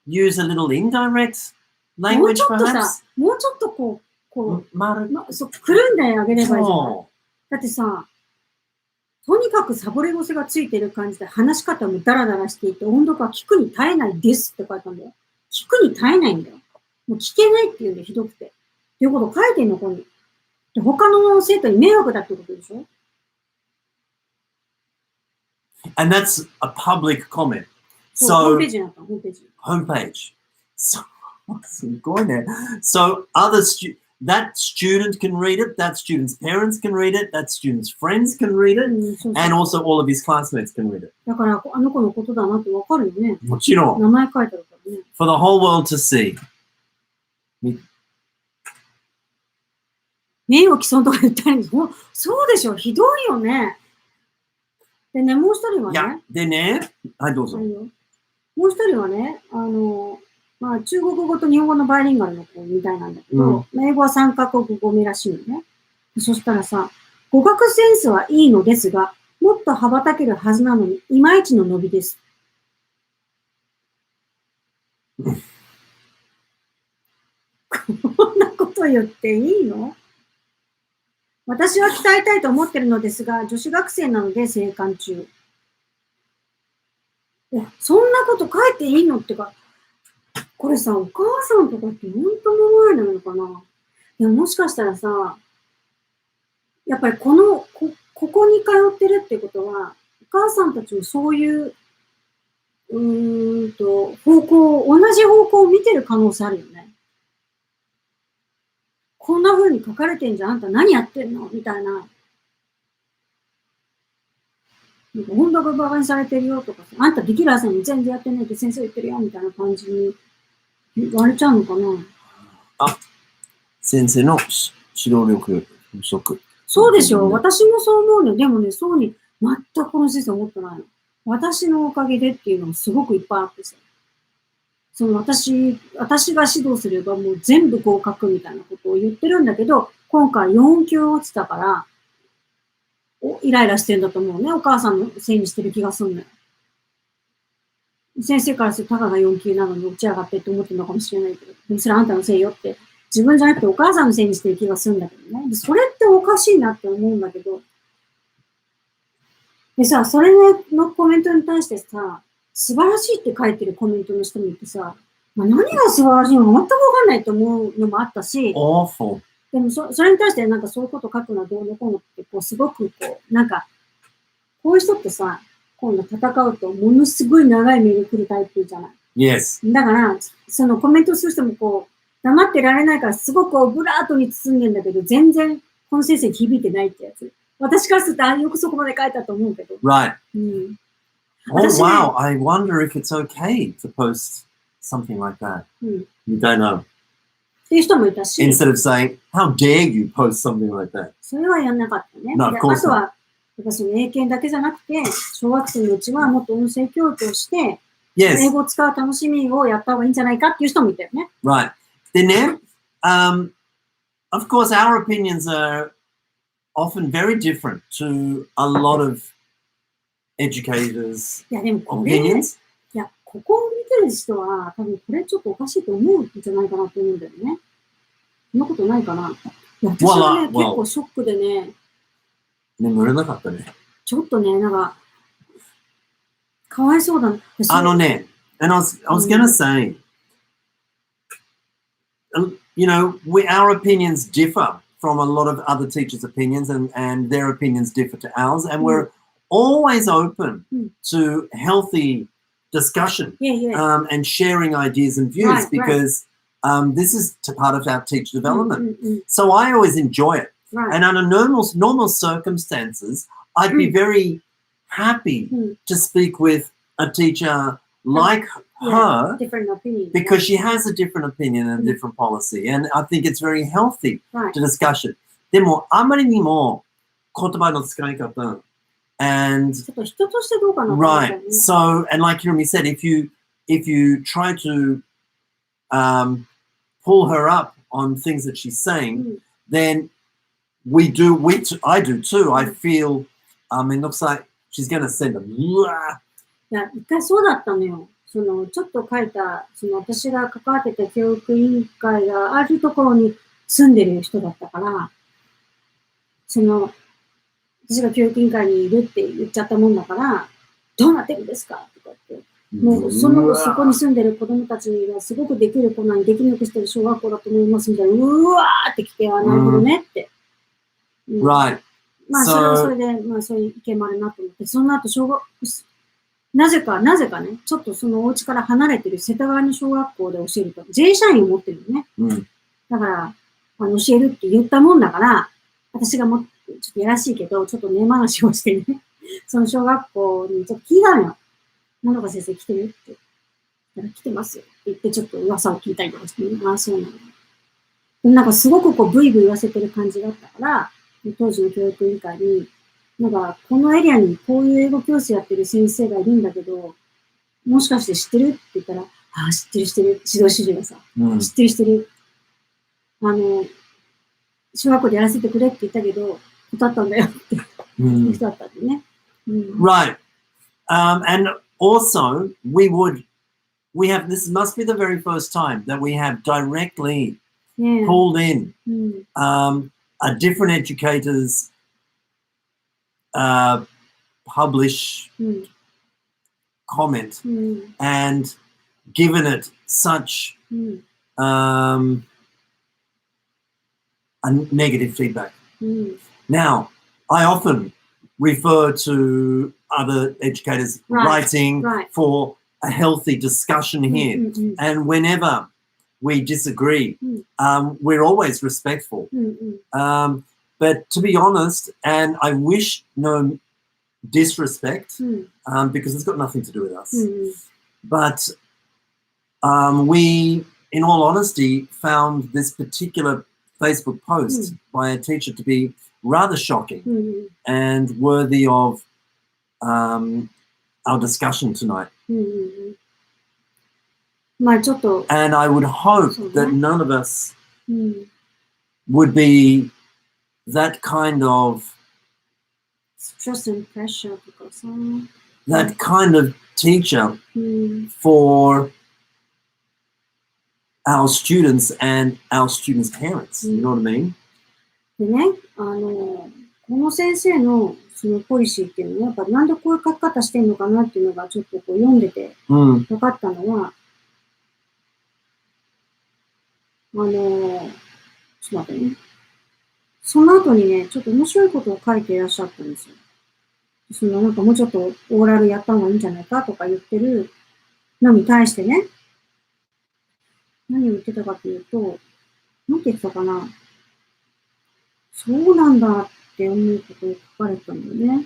use a little indirect language perhaps. もうちょっとくるんであげればいいじゃない。だってさ、とにかくサボり癖がついてる感じで話し方もダラダラしていて、音読は聞くに耐えないですって書いたんだよ。聞くに耐えないんだよ。もう聞けないっていうんでひどくて。っていうことを書いてんの、ここに。で、他の生徒に迷惑だってことでしょ？ And that's a public comment. そう、ホームページになった、ホームページ。Homepage. So, すごいね。So, that student can read it, that student's parents can read it, that student's friends can read it, and also all of his classmates can read it. だから、あの子のことだなってわかるよね。もちろん。名前書いてあるからね。For the whole world to see. 名誉毀損とか言ったり、そうでしょ、ひどいよね。でね、もう一人はね。いや、でね、はい、どうぞ。もう一人はね、まあ、中国語と日本語のバイリンガルの子みたいなんだけど、英語は3カ国語目らしいのね。そしたらさ、語学センスはいいのですが、もっと羽ばたけるはずなのに、いまいちの伸びです。こんなこと言っていいの？私は鍛えたいと思ってるのですが、女子学生なので生還中。そんなこと書いていいのってか、これさ、お母さんとかって本当に思えないのかな？いや、もしかしたらさ、やっぱりここに通ってるってことは、お母さんたちもそういう、同じ方向を見てる可能性あるよね。こんな風に書かれてんじゃん、あんた何やってんのみたいな。本当が馬鹿にされてるよとか、あんたできる朝に全然やってないって先生言ってるよみたいな感じに言われちゃうのかな。先生の指導力不足。そうでしょ。私もそう思うの。でもね、そうに全くこの先生思ってないの。私のおかげでっていうのもすごくいっぱいあってさ。その私が指導すればもう全部合格みたいなことを言ってるんだけど、今回4級落ちたから、イライラしてんだと思うね。お母さんのせいにしてる気がするのよ。先生からするとたかが4級なのに落ち上がってって思ってるのかもしれないけど、でもそれあんたのせいよって自分じゃなくてお母さんのせいにしてる気がするんだけどね。それっておかしいなって思うんだけど。でさ、それのコメントに対してさ、素晴らしいって書いてるコメントの人もいてさ、まあ、何が素晴らしいのか全くわかんないと思うのもあったし、Awful. でもそれに対してなんかそういうこと書くのはどうのこうのってこうすごくこう、なんか、こういう人ってさ、今度戦うとものすごい長いメール来るタイプじゃない。Yes. だから、そのコメントする人もこう、黙ってられないからすごくオブラートに包んでんだけど、全然この先生に響いてないってやつ。私からすると、よくそこまで書いたと思うけど。Right. うん。Oh, wow. I wonder if it's okay to post something like that. うん。You don't know. っていう人もいたし。Instead of saying, how dare you post something like that? それはやんなかったね。No, of course not. あとは、やっぱその英検だけじゃなくて、小学生のうちはもっと音声教育をして、Yes. 英語を使う楽しみをやった方がいいんじゃないかっていう人もいたよね。Right. Then, of course, our opinions are often very different to a lot of educators' いや、でもこれ、opinions. いや、ここを見てる人は、多分これちょっとおかしいと思うんじゃないかなと思うんだよね。そんなことないかな。いや、私はね、結構ショックでね。眠れなかったね。ちょっとね、なんか、かわいそうだな。and I was going to say, you know, our opinions differ from a lot of other teachers' opinions, and their opinions differ to ours, and we're always open to healthy discussion and sharing ideas and views because this is part of our teacher development. So I always enjoy it. And under normal circumstances, I'd be very happy to speak with a teacher like her because she has a different opinion and a different policy. And I think it's very healthy to discuss it. でも、あまりにも言葉の使い方 and right. So, and like Hirumi said, if you try to pull her up on things that she's saying, then I do too. I feel it looks like she's going to send a いや、一回そうだったのよ。ちょっと書いた、私が関わってた教育委員会があるところに住んでる人だったから、私が教育委員会にいるって言っちゃったもんだから、どうなってるんですかとかって。もうそこに住んでる子供たちがすごくできる子なのにできなくしてる小学校だと思いますみたいな、うわーってきて、なるほどねって。Right. まあ、それはそれで、まあ、そういう意見もあるなと思って、その後、なぜかね、ちょっとそのお家から離れてる世田谷の小学校で教えると、J 社員を持ってるのね。だから、教えるって言ったもんだから、私がちょっとやらしいけど、ちょっと根話をしてね、その小学校にちょっと聞いたのよ。なんとか先生来てるって。だから来てますよって言って、ちょっと噂を聞いたりとかして、ああ、そうなの。でもなんかすごくこう、ブイブイ言わせてる感じだったから、当時の教育委員会に、なんか、このエリアにこういう英語教室やってる先生がいるんだけど、もしかして知ってるって言ったら、ああ、知ってる。指導主従がさ、知ってる。小学校でやらせてくれって言ったけど、断ったんだよっていう人だったんでね。Right. And also, this must be the very first time that we have directly pulled in a different educator's publish comment and given it such a negative feedback. Now, I often refer to other educators writing for a healthy discussion here. And whenever we disagree, we're always respectful. But to be honest, and I wish no disrespect, because it's got nothing to do with us. But we, in all honesty, found this particular Facebook post by a teacher to be rather shocking and worthy of our discussion tonight. And I would hope that none of us would be that kind of stress and pressure because that kind of teacher for our students and our students' parents. You know what I mean? でね、この先生のそのポリシーっていうのは、やっぱなんでこういう書き方してんのかなっていうのがちょっとこう読んでて分かったのは、ちょっと待ってね。その後にね、ちょっと面白いことを書いていらっしゃったんですよ。そのなんかもうちょっとオーラルやった方がいいんじゃないかとか言ってるのに対してね、何を言ってたかというと、なんて言ってたかな。そうなんだって思うことを書かれたんだよね。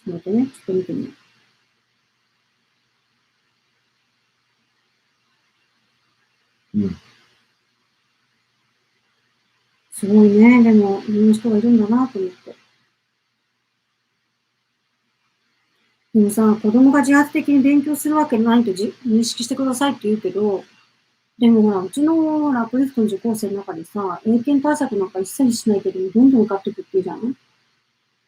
ちょっと待ってね、ちょっと見てみよう。すごいね。でも、いろんな人がいるんだなと思って。でもさ、子供が自発的に勉強するわけないと認識してくださいって言うけど、でもほら、うちのラプリフトの受講生の中でさ、英検対策なんか一切しないけど、どんどん受かっていくって言うじゃん。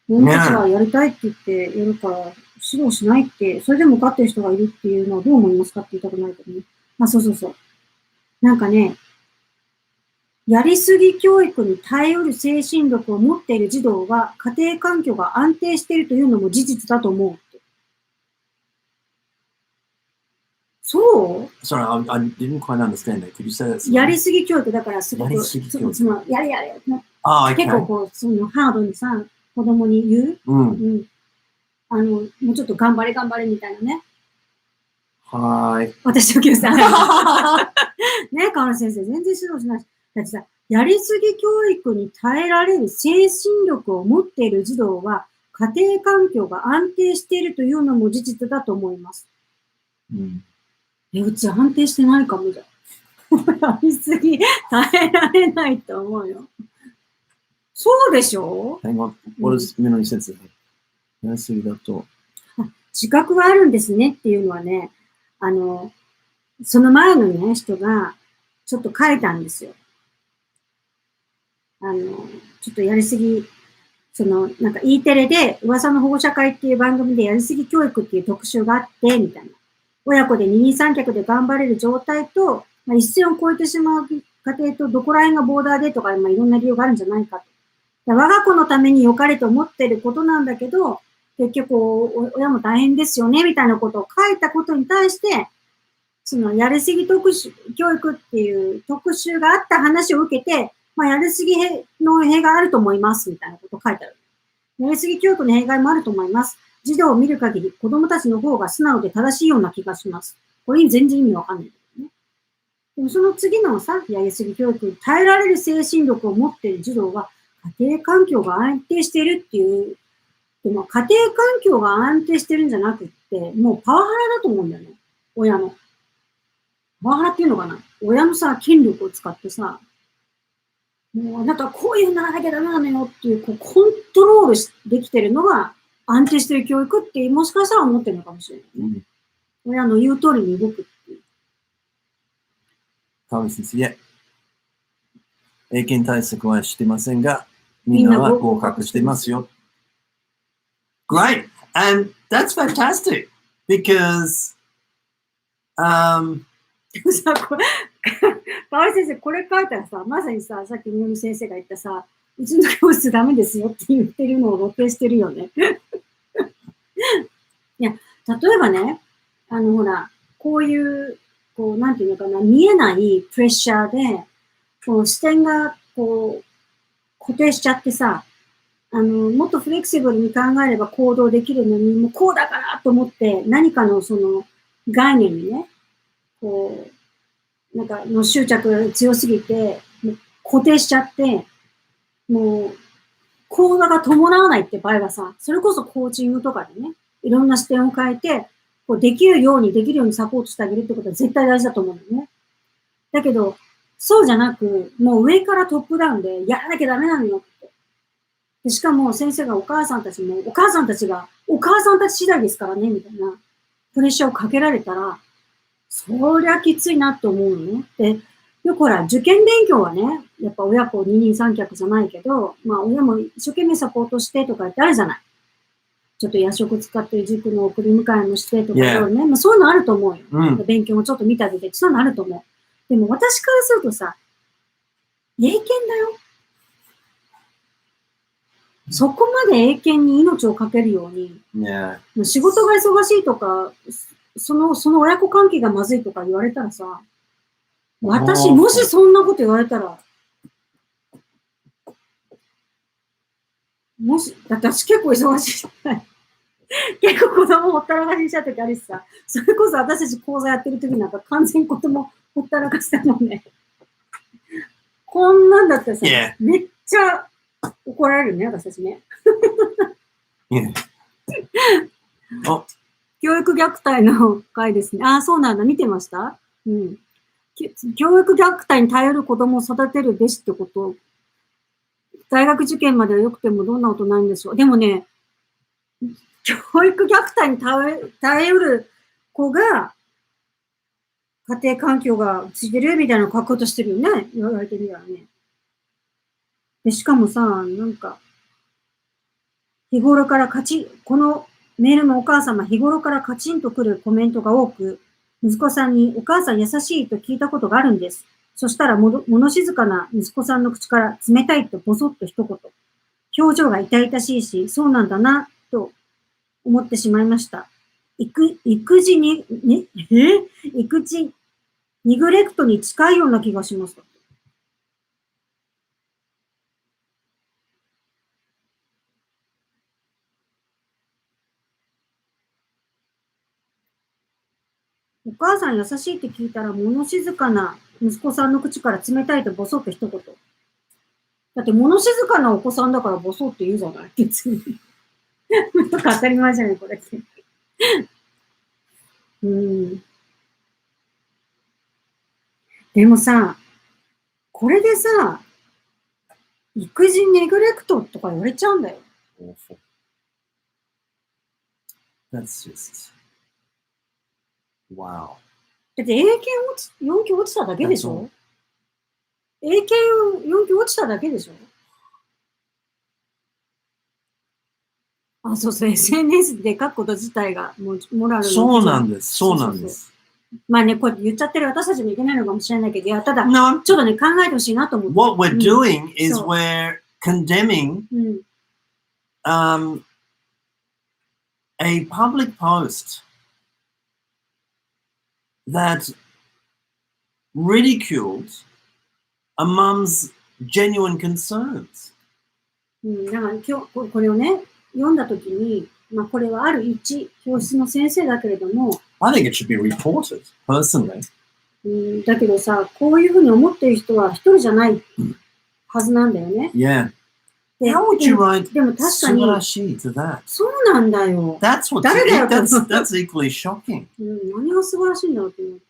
俺たちはやりたいって言ってやるから、指導しないって、それでも受かってる人がいるっていうのはどう思いますかって言いたくないけどね。そうそうそう。なんかね、やりすぎ教育に耐えうる精神力を持っている児童は家庭環境が安定しているというのも事実だと思うって。そう Sorry, I didn't quite understand that. Could you say that? やりすぎ教育だからすごく、やりすぎ教育。やれやれ。Okay. 結構こう、そのハードにさ、子供に言う。もうちょっと頑張れ頑張れみたいなね。はい。私の教師さん。ね、河野先生、全然指導しないし。だってさ、やりすぎ教育に耐えられる精神力を持っている児童は、家庭環境が安定しているというのも事実だと思います。うち安定してないかもじゃん。やりすぎ耐えられないと思うよ。そうでしょ？ Hang on. What is memory sensitive? やりすぎだと。自覚があるんですねっていうのはね、その前のね、人がちょっと書いたんですよ。ちょっとやりすぎ、なんか E テレで噂の保護者会っていう番組でやりすぎ教育っていう特集があって、みたいな。親子で二人三脚で頑張れる状態と、一線を越えてしまう家庭とどこら辺がボーダーでとか、いろんな理由があるんじゃないかと。我が子のために良かれと思ってることなんだけど、結局親も大変ですよね、みたいなことを書いたことに対して、やりすぎ教育っていう特集があった話を受けて、やりすぎの弊害あると思います、みたいなことを書いてある。やりすぎ教育の弊害もあると思います。児童を見る限り子供たちの方が素直で正しいような気がします。これ全然意味わかんないけどね。でもその次のさ、やりすぎ教育に耐えられる精神力を持っている児童は家庭環境が安定しているっていう、でも家庭環境が安定してるんじゃなくって、もうパワハラだと思うんだよね。親の。パワハラっていうのかな？親のさ、権力を使ってさ、もうあなたはこういうならなきゃダメなのよっていう、コントロールできてるのが安定してる教育って、もしかしたら思ってるのかもしれないね。親の言う通りに動くっていう。河野先生、いえ。英検対策はしてませんが、みんなは合格してますよ。Great! And that's fantastic! Because, でもさ、河合先生、これ書いたらさ、まさにさ、さっきみのみ先生が言ったさ、うちの教室ダメですよって言ってるのを露呈してるよね。いや、例えばね、ほら、こういう、なんていうのかな、見えないプレッシャーで、視点が、固定しちゃってさ、もっとフレキシブルに考えれば行動できるのに、もうこうだからと思って、何かの概念にね、なんかの執着が強すぎて、もう固定しちゃって、もう、行動が伴わないって場合はさ、それこそコーチングとかでね、いろんな視点を変えて、できるようにサポートしてあげるってことは絶対大事だと思うんだよね。だけど、そうじゃなく、もう上からトップダウンでやらなきゃダメなのよって。でしかも先生がお母さんたち次第ですからね、みたいなプレッシャーをかけられたら、そりゃきついなと思うのね。で、よくほら、受験勉強はね、やっぱ親子二人三脚じゃないけど、親も一生懸命サポートしてとか言ってあるじゃない。ちょっと夜食使って塾の送り迎えもしてとかね、そういうのあると思うよ。勉強もちょっと見てあげて、そういうのあると思う。でも私からするとさ、英検だよ。そこまで英検に命をかけるように、Yeah. 仕事が忙しいとか、その親子関係がまずいとか言われたらさ、私、もしそんなこと言われたら、だって私結構忙しい。結構子供ほったらかしにしちゃった時あるしさ、それこそ私たち講座やってる時なんか完全に子供ほったらかしたもんね。こんなんだったらさ、Yeah. めっちゃ怒られるね、私たちね。Yeah. 教育虐待の回ですね。ああ、そうなんだ。見てました？うん。教育虐待に頼る子供を育てるべしってこと。大学受験までは良くてもどんな大人なんでしょう。でもね、教育虐待に頼る子が、家庭環境がついてるみたいなのを書こうとしてるよね。言われてみたらね。で、しかもさ、なんか、日頃からこのメールのお母様、日頃からカチンとくるコメントが多く、息子さんにお母さん優しいと聞いたことがあるんです。そしたら物静かな息子さんの口から冷たいとボソッと一言。表情が痛々しいし、そうなんだな、と思ってしまいました。育児ニグレクトに近いような気がします。お母さん優しいって聞いたら物静かな息子さんの口から冷たいとボソッと一言。だって物静かなお子さんだからボソッと言うじゃない別に。とか当たり前じゃないこれって。でもさ、これでさ、育児ネグレクトとか言われちゃうんだよ。Awful. That's just wow. だって英検4級落ちただけでしょ？英検4級落ちただけでしょ？あ、そうそう、SNS で書くこと自体がもうモラルの。そうなんです。そうなんです。まあね、こうやって言っちゃってる私たちもいけないのかもしれないけど、いや、ただ、ちょっとね、考えてほしいなと思って。What we're doing is we're condemning a public post that ridiculed a mum's genuine concerns. だから今日、これをね、読んだときに、まあこれはある一教室の先生だけれども、I think it should be reported, personally. だけどさ、こういうふうに思っている人は一人じゃないはずなんだよね。Yeah. How would you write でも確か素晴らしい to that? そうなんだよ。That's equally shocking. 何が素晴らしいんだろうって思う。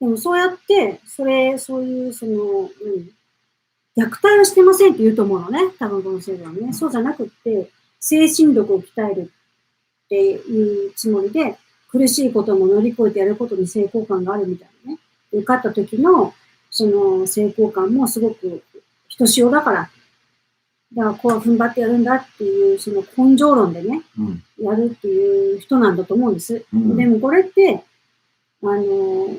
でもそうやって、そういう、虐待はしてませんって言うと思うのね。多分この先生はね。そうじゃなくって、精神力を鍛えるっていうつもりで、苦しいことも乗り越えてやることに成功感があるみたいなね。受かった時の、その成功感もすごくひとしおだから、だからこう踏ん張ってやるんだっていう、その根性論でね、やるっていう人なんだと思うんです。でもこれって、お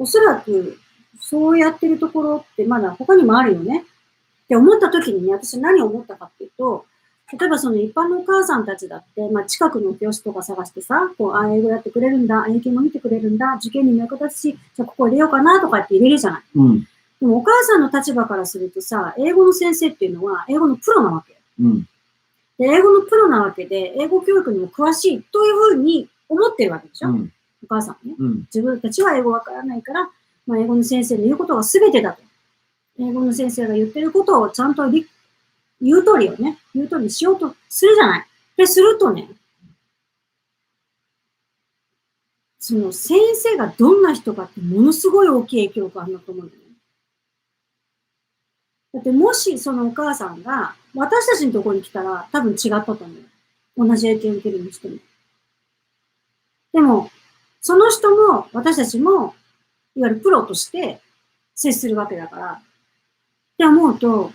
そらく、そうやってるところってまだ他にもあるよね。って思った時にね、私何を思ったかっていうと、例えばその一般のお母さんたちだって、まあ近くの教室とか探してさ、こう、英語やってくれるんだ、英検も見てくれるんだ、受験にも役立つし、じゃあここ入れようかなとかって入れるじゃない。でもお母さんの立場からするとさ、英語の先生っていうのは英語のプロなわけ。で、英語のプロなわけで、英語教育にも詳しいというふうに思ってるわけでしょ、お母さんはね。自分たちは英語わからないから、まあ、英語の先生の言うことが全てだと。英語の先生が言ってることをちゃんと言う通りをね、言う通りにしようとするじゃない。で、するとね、その先生がどんな人かってものすごい大きい影響があるんだと思うんだよね。だってもしそのお母さんが私たちのところに来たら多分違ったと思う。同じ影響を受けるにしても。でも、その人も私たちもいわゆるプロとして接するわけだから、って思うと、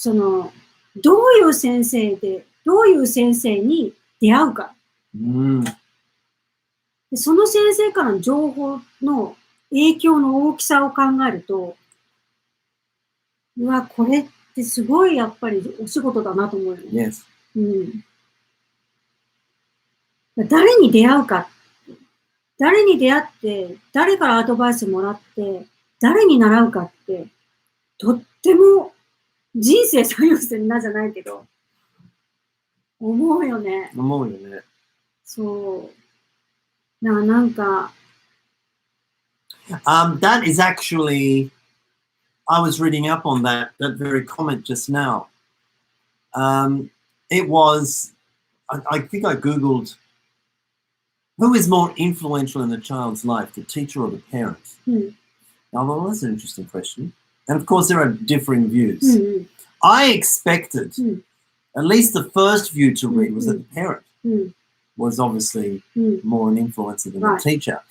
どういう先生に出会うか。でその先生からの情報の影響の大きさを考えると、うわ、これってすごいやっぱりお仕事だなと思うよね。Yes. うん。誰に出会うか、誰に出会って、誰からアドバイスもらって、誰に習うかって、とっても人生左右するなじゃないけど、思うよね。思うよね。そう。なんか、That is actually, I was reading up on that very comment just now. It was, I think I Googled, who is more influential in a child's life, the teacher or the parent? Now, well, that's an interesting question. And of course, there are differing views. I expected at least the first view to read was that the parent was obviously more an influencer than the teacher.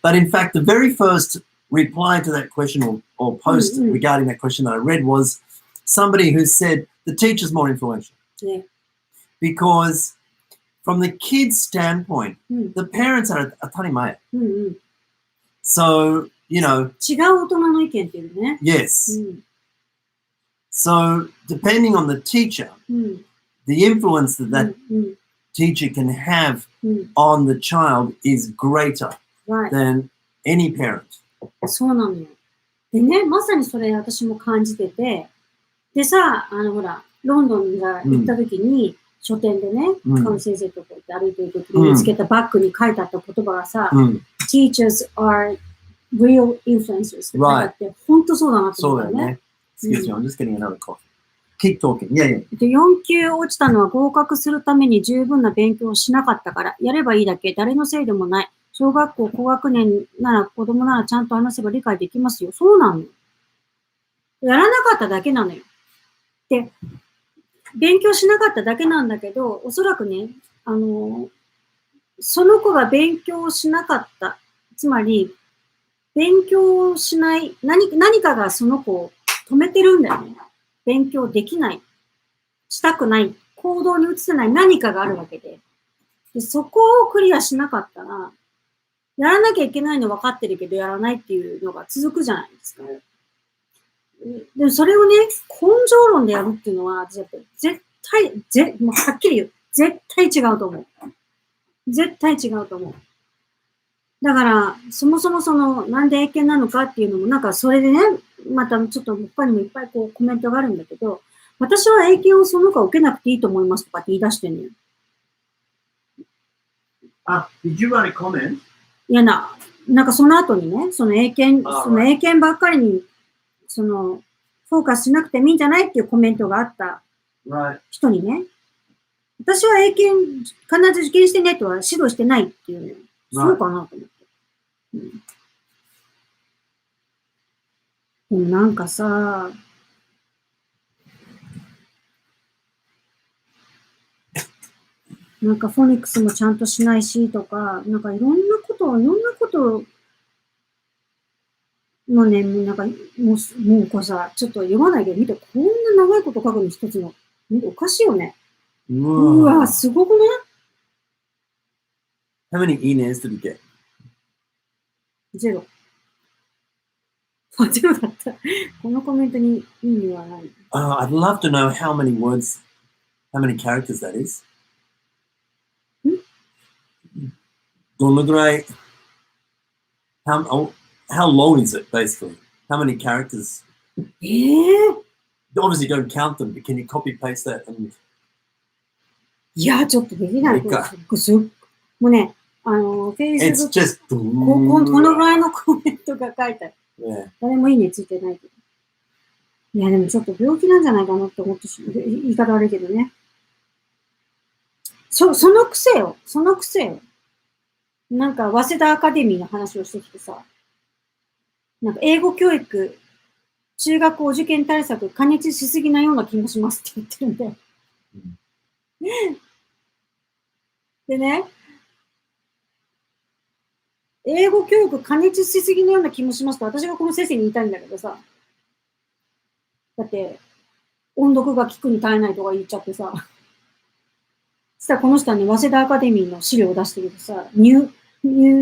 But in fact, the very first reply to that question or post regarding that question that I read was somebody who said the teacher's more influential. Yeah. Because from the kid's standpoint, the parents are a tarimaya. So, you know. 違う大人の意見っていうね。Yes. So, depending on the teacher, the influence that teacher can have on the child is greater than any parent. そうなのよ。でね、まさにそれ私も感じてて、でさ、ほら、ロンドンが行った時に、書店でね、他の先生とこうやって歩いてる時に見つけたバッグに書いてあった言葉がさ、Teachers are real influencers って書いてあって、本当そうだなって思ったよね。Excuse me, I'm just getting another coffee. Keep talking. Yeah, yeah. で、4級落ちたのは合格するために十分な勉強をしなかったから、やればいいだけ、誰のせいでもない。小学校高学年なら子供ならちゃんと話せば理解できますよ。そうなのよ。やらなかっただけなのよ。で、勉強しなかっただけなんだけど、おそらくね、その子が勉強しなかった。つまり、勉強しない、何かがその子を止めてるんだよね。勉強できない。したくない。行動に移せない何かがあるわけで。で、そこをクリアしなかったら、やらなきゃいけないの分かってるけど、やらないっていうのが続くじゃないですか。でもそれをね、根性論でやるっていうのは、絶対、もうはっきり言う。絶対違うと思う。絶対違うと思う。だから、そもそもなんで英検なのかっていうのも、なんかそれでね、またちょっと他にもいっぱいこうコメントがあるんだけど、私は英検をその他受けなくていいと思いますとかって言い出してんのよ。Did you write a comment? いやなんかその後にね、その英検ばっかりに、フォーカスしなくてもいいんじゃないっていうコメントがあった人にね、私は英検必ず受験してねとは指導してないっていうのよ。そうかなと思って。でもなんかさ、なんかフォニックスもちゃんとしないしとか、なんかいろんなこともうね、なんかもうこうさ、ちょっと読まないけど見て、こんな長いこと書くの一つの。おかしいよね。うわ、すごくね。How many emails did you get? ゼロ。ゼロだった。このコメントに意味はない。I'd love to know how many words, how many characters that is. どのぐらい how long is it, basically? How many characters? You obviously don't count them, but can you copy paste that? いや、ちょっとできない。もうね、Facebook このぐらいのコメントが書いてある。誰もいいねついてないけど。いや、でもちょっと病気なんじゃないかなって思って言い方悪いけどね。その癖よ。なんか、早稲田アカデミーの話をしてきてさ、なんか、英語教育、中学校受験対策、過熱しすぎなような気もしますって言ってるんだよ。でね、英語教育過熱しすぎのような気もしますと、私がこの先生に言いたいんだけどさ、だって、音読が聞くに耐えないとか言っちゃってさ、そしたらこの人はね、早稲田アカデミーの資料を出してるけどさ、入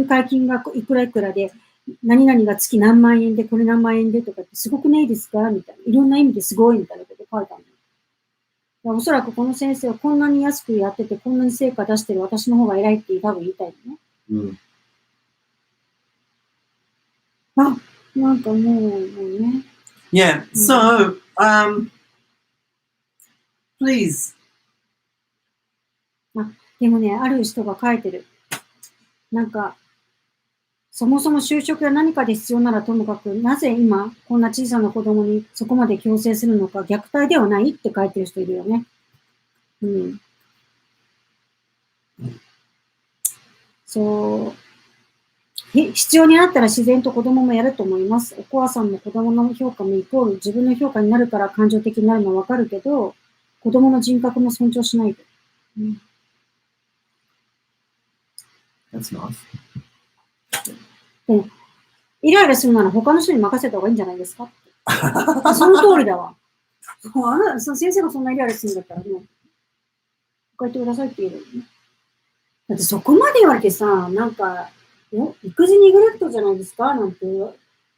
会金額いくらいくらで、何々が月何万円で、これ何万円でとかってすごくないですかみたいな。いろんな意味ですごいみたいなこと書いたの。おそらくこの先生はこんなに安くやってて、こんなに成果出してる私の方が偉いって多分言いたいのね。うん。あ、なんかもうね。Yeah, so, please. でもね、ある人が書いてる。なんか、そもそも就職や何かで必要ならともかく、なぜ今、こんな小さな子供にそこまで強制するのか、虐待ではないって書いてる人いるよね。うん。そう。必要になったら自然と子供もやると思います。お母さんも子供の評価もイコール自分の評価になるから感情的になるのはわかるけど、子供の人格も尊重しないと。うん、That's nice. で、イライラするなら他の人に任せた方がいいんじゃないですかってその通りだわ。その先生がそんなイライラするんだったらね、書いてくださいって言えるよね。だってそこまで言われてさ、なんか、育児ネグレクトじゃないですかなんて言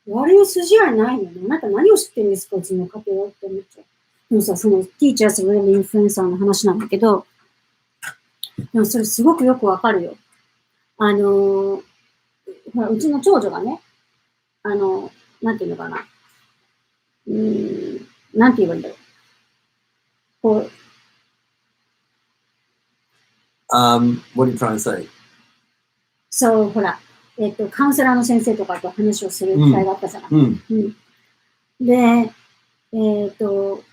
われる筋合いないよね。あなた何を知ってるんですかうちの家庭はって思っちゃう。でもさ、そのティーチャーズ・ウェブ・インフルエンサーの話なんだけど、でもそれすごくよくわかるよ。ほら、うちの長女がね、なんていうのかな。なんて言えばいいんだろう。こう、what are you trying to say? そう、ほら、カウンセラーの先生とかと話をする機会があったじゃない。で、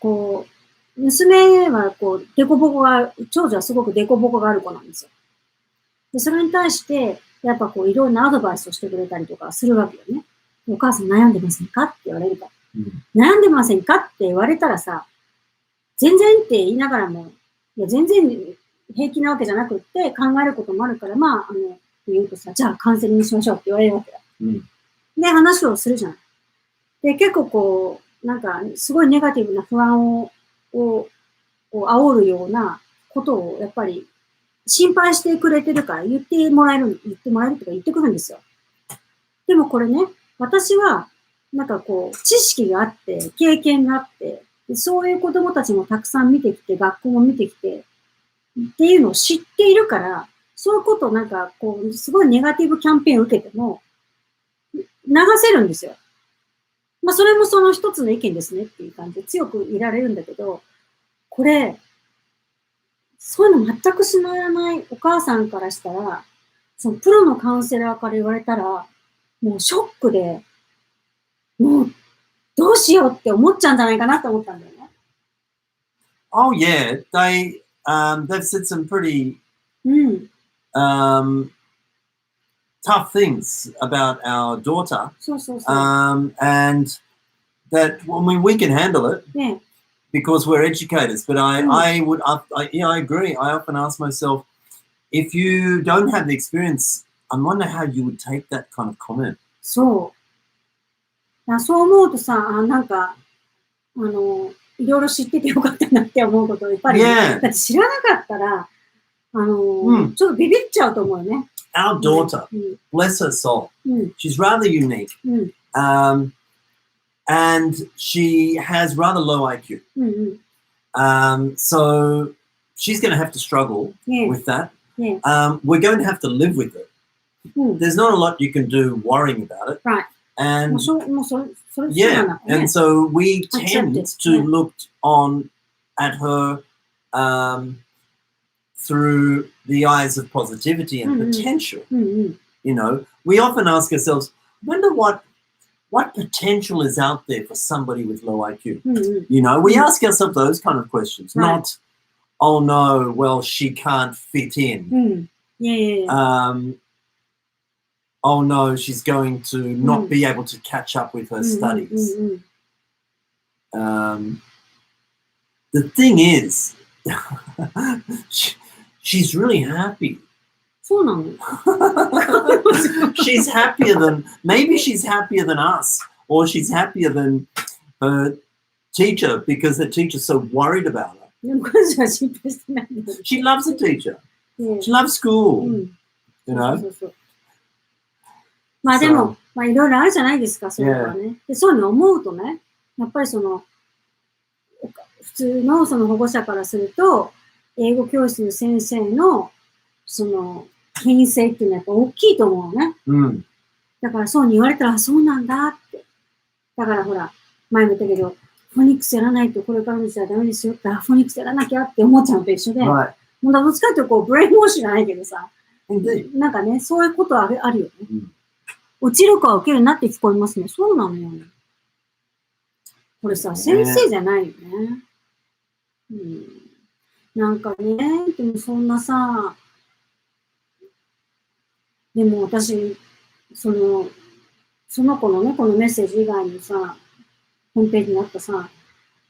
こう、娘は、長女はすごくデコボコがある子なんですよ。で、それに対して、やっぱこう、いろんなアドバイスをしてくれたりとかするわけよね。お母さん悩んでませんかって言われるから。悩んでませんかって言われたらさ、全然って言いながらも、いや、全然平気なわけじゃなくって考えることもあるから、まあ、言うとさ、じゃあカウンセリングしましょうって言われるわけだ。で、話をするじゃない。で、結構こう、なんか、すごいネガティブな不安を煽るようなことを、やっぱり、心配してくれてるから言ってもらえるとか言ってくるんですよ。でもこれね、私は、なんかこう、知識があって、経験があって、そういう子供たちもたくさん見てきて、学校も見てきて、っていうのを知っているから、そういうことをなんか、こう、すごいネガティブキャンペーンを受けても、流せるんですよ。まあ、それもその一つの意見ですねっていう感じで強くいられるんだけど、これ、そういうの全く知らないお母さんからしたら、そのプロのカウンセラーから言われたら、もうショックで、もうどうしようって思っちゃうんじゃないかなって思ったんだよね。Oh yeah, they've said some pretty tough things about our daughter. And that, I mean, we can handle it because we're educators. But I agree. I often ask myself, if you don't have the experience, I wonder how you would take that kind of comment. そう思うとさ、なんか、いろいろ知っててよかったなって思うことをやっぱり、だって知らなかったら、ちょっとビビっちゃうと思うよね。Our daughter, bless her soul, she's rather unique. And she has rather low IQ. So she's going to have to struggle with that. We're going to have to live with it. There's not a lot you can do worrying about it. Right. And and so we tend to look on at her through the eyes of positivity and potential. You know, we often ask ourselves, wonder what potential is out there for somebody with low IQ? You know, we ask ourselves those kind of questions, not, oh no, well, she can't fit in. Oh no, she's going to not be able to catch up with her studies. The thing is, she's really happy. She's happier than, maybe she's happier than us, or she's happier than her teacher because the teacher's so worried about her. She loves the teacher. She loves school. You know? まあでも、まあいろいろあるじゃないですか、それはね。で、そういうの思うとね、やっぱりその、普通のその保護者からすると、英語教室の先生の、その、権威性っていうのはやっぱ大きいと思うのね。うん。だからそうに言われたら、そうなんだって。だからほら、前も言ったけど、フォニックスやらないとこれからの時代ダメですよって、フォニックスやらなきゃって思っちゃうのと一緒で、もうどっちかっていうとこう、ブレインウォッシュじゃないけどさ、なんかね、そういうことはあるよね。落ちるか受けるなって聞こえますね。そうなのよ。これさ、先生じゃないよね。なんかね、でもそんなさ、でも私、その子のね、このメッセージ以外にさ、ホームページにあったさ、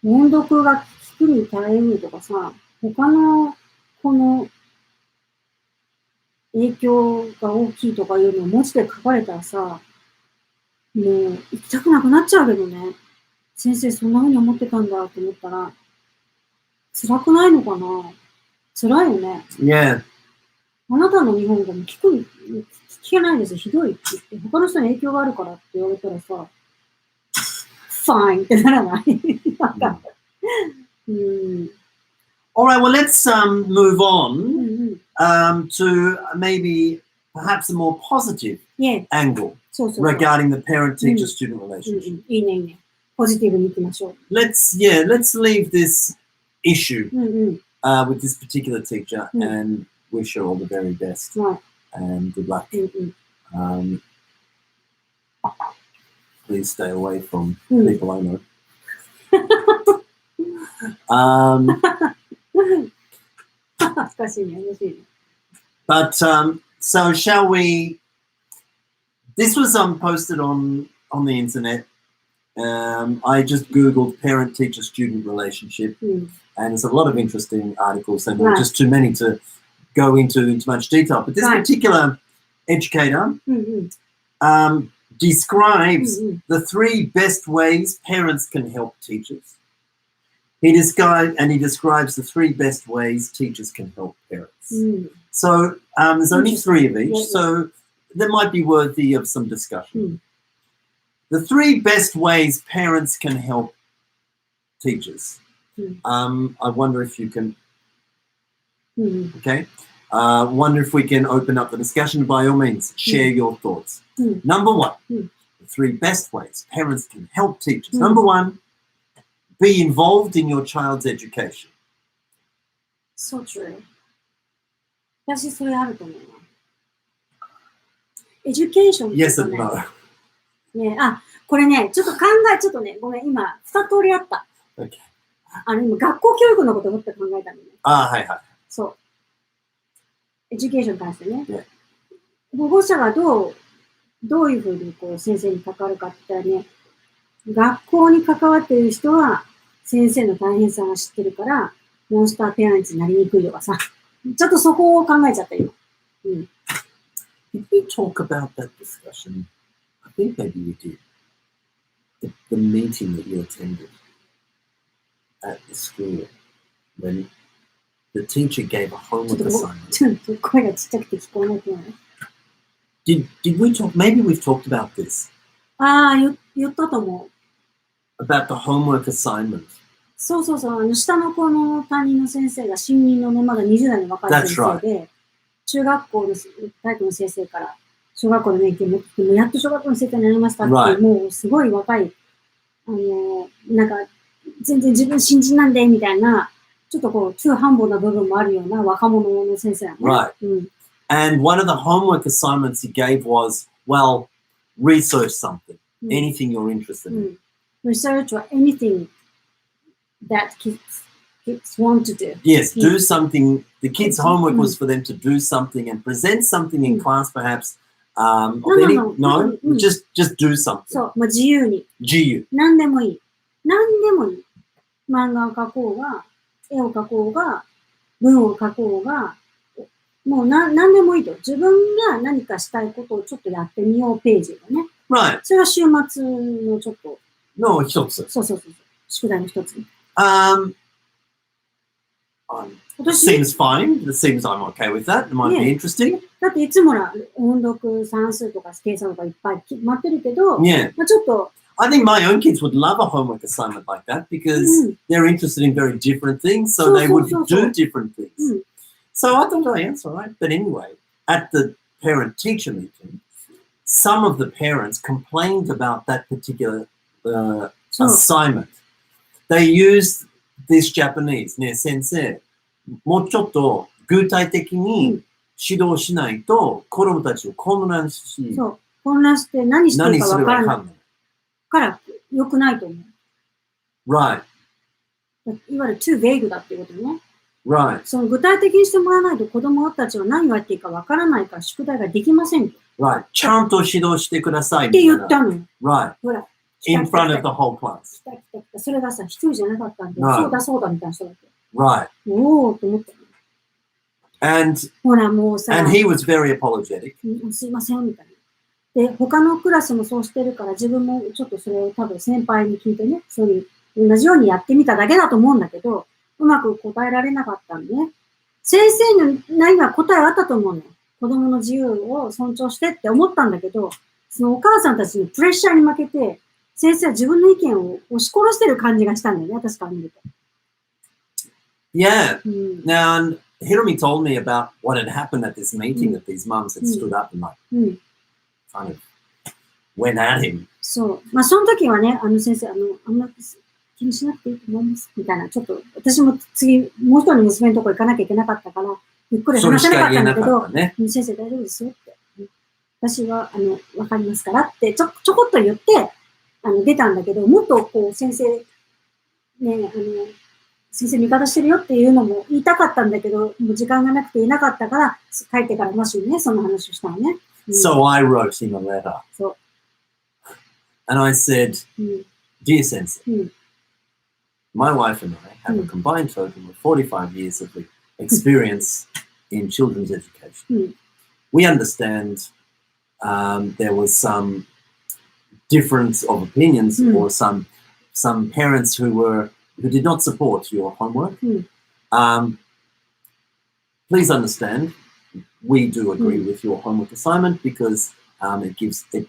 音読が聞くに耐えるとかさ、他のこの影響が大きいとかいうのを文字で書かれたらさ、もう行きたくなくなっちゃうけどね。先生そんな風に思ってたんだと思ったら、辛くないのかな？辛いよね。Yeah. あなたの日本語も聞けないですよ。ひどいって言って、他の人に影響があるからって言われたらさ、fine ってならないなんか、All right, well, let's move on to maybe perhaps a more positive angle regarding the parent-teacher-student relationship. いいね、いいね。ポジティブに行きましょう。Let's leave this issue with this particular teacher and wish her all the very best and good luck. Please stay away from people I know. But so shall we? This was posted on the internet. I just Googled parent-teacher-student relationship, and there's a lot of interesting articles, and there are just too many to go into much detail. But this particular educator describes the 3 best ways parents can help teachers. He describes the 3 best ways teachers can help parents. So there's only 3 of each, so that might be worthy of some discussion. The 3 best ways parents can help teachers. I wonder if you can. Okay. Wonder if we can open up the discussion. By all means, share your thoughts. Number 1, the 3 best ways parents can help teachers. Number 1, be involved in your child's education. So true. 私それあると思うな。エデュケーションっていうかね。Yes and no. ね、これね、ちょっとちょっとね、ごめん、今、2通りあった。Okay. 今、学校教育のことをもっと考えたのね。はいはい。そう。エデュケーションに関してね。Yeah. 保護者がどういうふうにこう先生に関わるかって言ったらね、学校に関わっている人は先生の大変さが知ってるから、モンスターペアレンツになりにくいとかさ、ちょっとそこを考えちゃったよ。Did we talk about that discussion? I think maybe we did. The meeting that you attended at the school when the teacher gave a homework assignment. ちょっと声がちっちゃくて聞こえなくない？ Did we talk? Maybe we've talked about this. 言ったと思う。 About the homework assignment. そう、下の子の担任の先生が新任のね、まだ20代の若い先生で、中学校の体育の先生から、小学校の免許持ってきて、やっと小学校の先生になりましたっていう、もうすごい若い、なんか、全然自分新人なんで、みたいな、ちょっとこう、中半端な部分もあるような若者の先生なのね。Right. And one of the homework assignments he gave was, well, research something, anything you're interested in. Research or anything that kids want to do. Yes, do something. The kids' homework was for them to do something and present something in class, perhaps. No, just do something. そう、自由に。自由。何でもいい。何でもいい。漫画を描こうが、絵を描こうが、文を書こうが、もう何でもいいと。自分が何かしたいことをちょっとやってみようページがね。Right. それが週末のちょっと。の一つ。そう。宿題の一つ。Seems fine. It seems I'm okay with that. It might be interesting. だっていつも音読、算数とか計算とかいっぱい決まってるけど、Yeah. まあちょっと、I think my own kids would love a homework assignment like that because they're interested in very different things, so they would do different things. So I thought, oh, yeah, that's all right. But anyway, at the parent-teacher meeting, some of the parents complained about that particular assignment. They used this Japanese, ね、先生、もうちょっと具体的に指導しないと子供たちを混乱し、混乱して何してるかわからないから良くないと思う。Right. いわゆる too vague だっていうことね。Right. その具体的にしてもらわないと子供たちは何をやっていいかわからないから宿題ができません。Right. ちゃんと指導してください。って言ったのよ。Right. ほら。In front of the whole class. それがさ、一人じゃなかったんで、そうだそうだみたいな人だって。Right. おーと思ったの。ほらもうさ、and he was very apologetic. すいませんみたいな。で、他のクラスもそうしてるから、自分もちょっとそれを多分先輩に聞いてね、そういう同じようにやってみただけだと思うんだけど、うまく答えられなかったんでね。先生の何は答えはあったと思うのよ。子供の自由を尊重してって思ったんだけど、そのお母さんたちのプレッシャーに負けて、先生は自分の意見を押し殺してる感じがしたんだよね、私から見ると。Yeah. Now, Hiromi told me about what had happened at this meeting that these mums had stood up and kind of went at him. そう。まあ、その時はね、先生、あんま気にしなくていいと思います。みたいな。ちょっと、私も次、もう一人の娘のとこ行かなきゃいけなかったから、ゆっくり話せなかったんだけど、先生大丈夫ですよって。私は、わかりますからって、ちょこっと言って、出たんだけど、もっとこう、先生、ね、先生味方してるよっていうのも言いたかったんだけど、もう時間がなくて言えなかったから、帰ってからマシにね、その話をしたのね。So I wrote him a letter. そう。And I said, Dear Sensei, my wife and I have a combined total of 45 years of experience in children's education. We understand there was some difference of opinions or some parents who did not support your homework. Please understand, we do agree with your homework assignment because it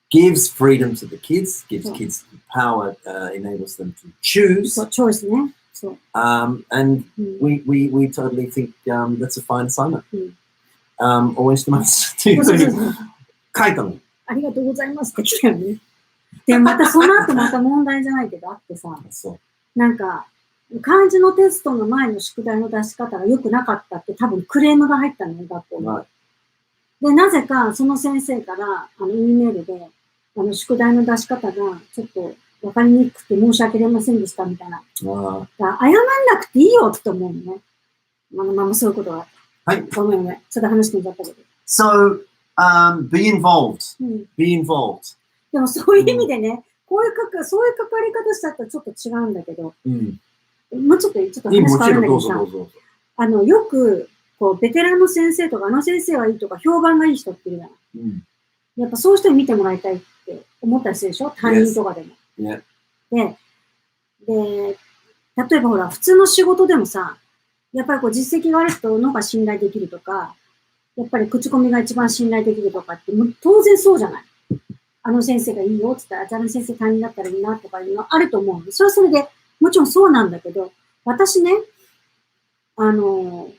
gives freedom to the kids, gives kids power, enables them to choose. Choice, yeah. And we totally think that's a fine assignment. 応援してますっていうふうに書いたの。ありがとうございますって来たよね。で、またその後また問題じゃないけどあってさ、なんか、漢字のテストの前の宿題の出し方が良くなかったって多分クレームが入ったのよ、学校に。で、なぜかその先生から、Eメールで、宿題の出し方がちょっとわかりにくくて申し訳ありませんでしたみたいな。謝んなくていいよって思うのね。まあそういうことが。はい。ごめん。ちょっと話してみちゃったけど。So, be involved. Be involved. でもそういう意味でね、そういう関わり方しちゃったらちょっと違うんだけど、もうちょっと話変わるんだけどさ、よく、こう、ベテランの先生とか、先生はいいとか、評判がいい人っているじゃない。やっぱそういう人に見てもらいたいって思ったりするでしょ、担任とかでも。で、例えばほら、普通の仕事でもさ、やっぱりこう実績がある人の方が信頼できるとか、やっぱり口コミが一番信頼できるとかって、当然そうじゃない。先生がいいよって言ったら、先生担任だったらいいなとかいうのあると思うんで、それはそれでもちろんそうなんだけど、私ね、その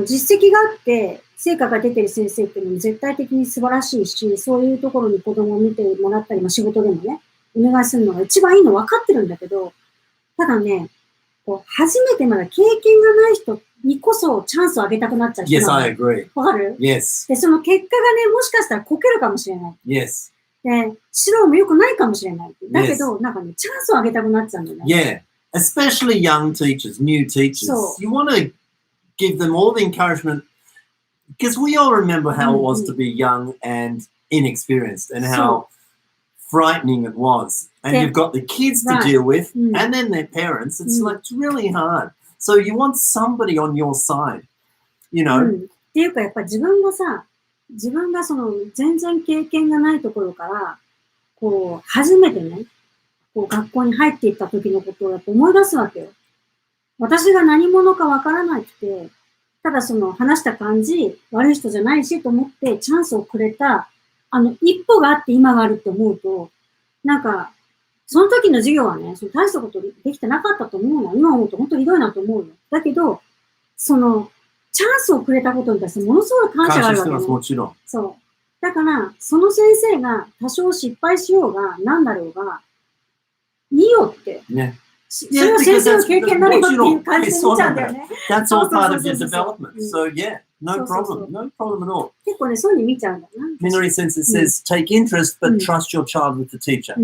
実績があって、成果が出てる先生っていうのも絶対的に素晴らしいし、そういうところに子供を見てもらったり、仕事でもね、お願いするのが一番いいの分かってるんだけど、ただね、こう初めてまだ経験がない人にこそチャンスをあげたくなっちゃう人。Yes, I agree. わかる？ Yes. で、その結果がね、もしかしたらこけるかもしれない。Yes. で、指導も良くないかもしれない。だけど、なんかね、チャンスをあげたくなっちゃうんだよね。Yeah. Especially young teachers, new teachers. You want to give them all the encouragement because we all remember how it was to be young and inexperienced and how frightening it was. And you've got the kids to deal with and then their parents. It's like it's really hard. So you want somebody on your side, you know. っていうかやっぱ自分がその全然経験がないところから、こう、初めてね、こう学校に入っていった時のことをやっぱ思い出すわけよ。私が何者かわからなくて、ただその話した感じ、悪い人じゃないしと思ってチャンスをくれた、一歩があって今があるって思うと、なんか、その時の授業はね、大したことできてなかったと思うの。今思うと本当にひどいなと思うよ。だけど、チャンスをくれたことに対してものすごい感謝があるわけね。もちろん。そう。だから、その先生が多少失敗しようが、なんだろうが、いいよって。ね。それは先生の経験になるよっていう感じで見ちゃうんだよね。That's all part of your development. So yeah, no problem. No problem at all. 結構ね、そういうふうに見ちゃうんだな。Minori Sensei says, take interest, but trust your child with the teacher.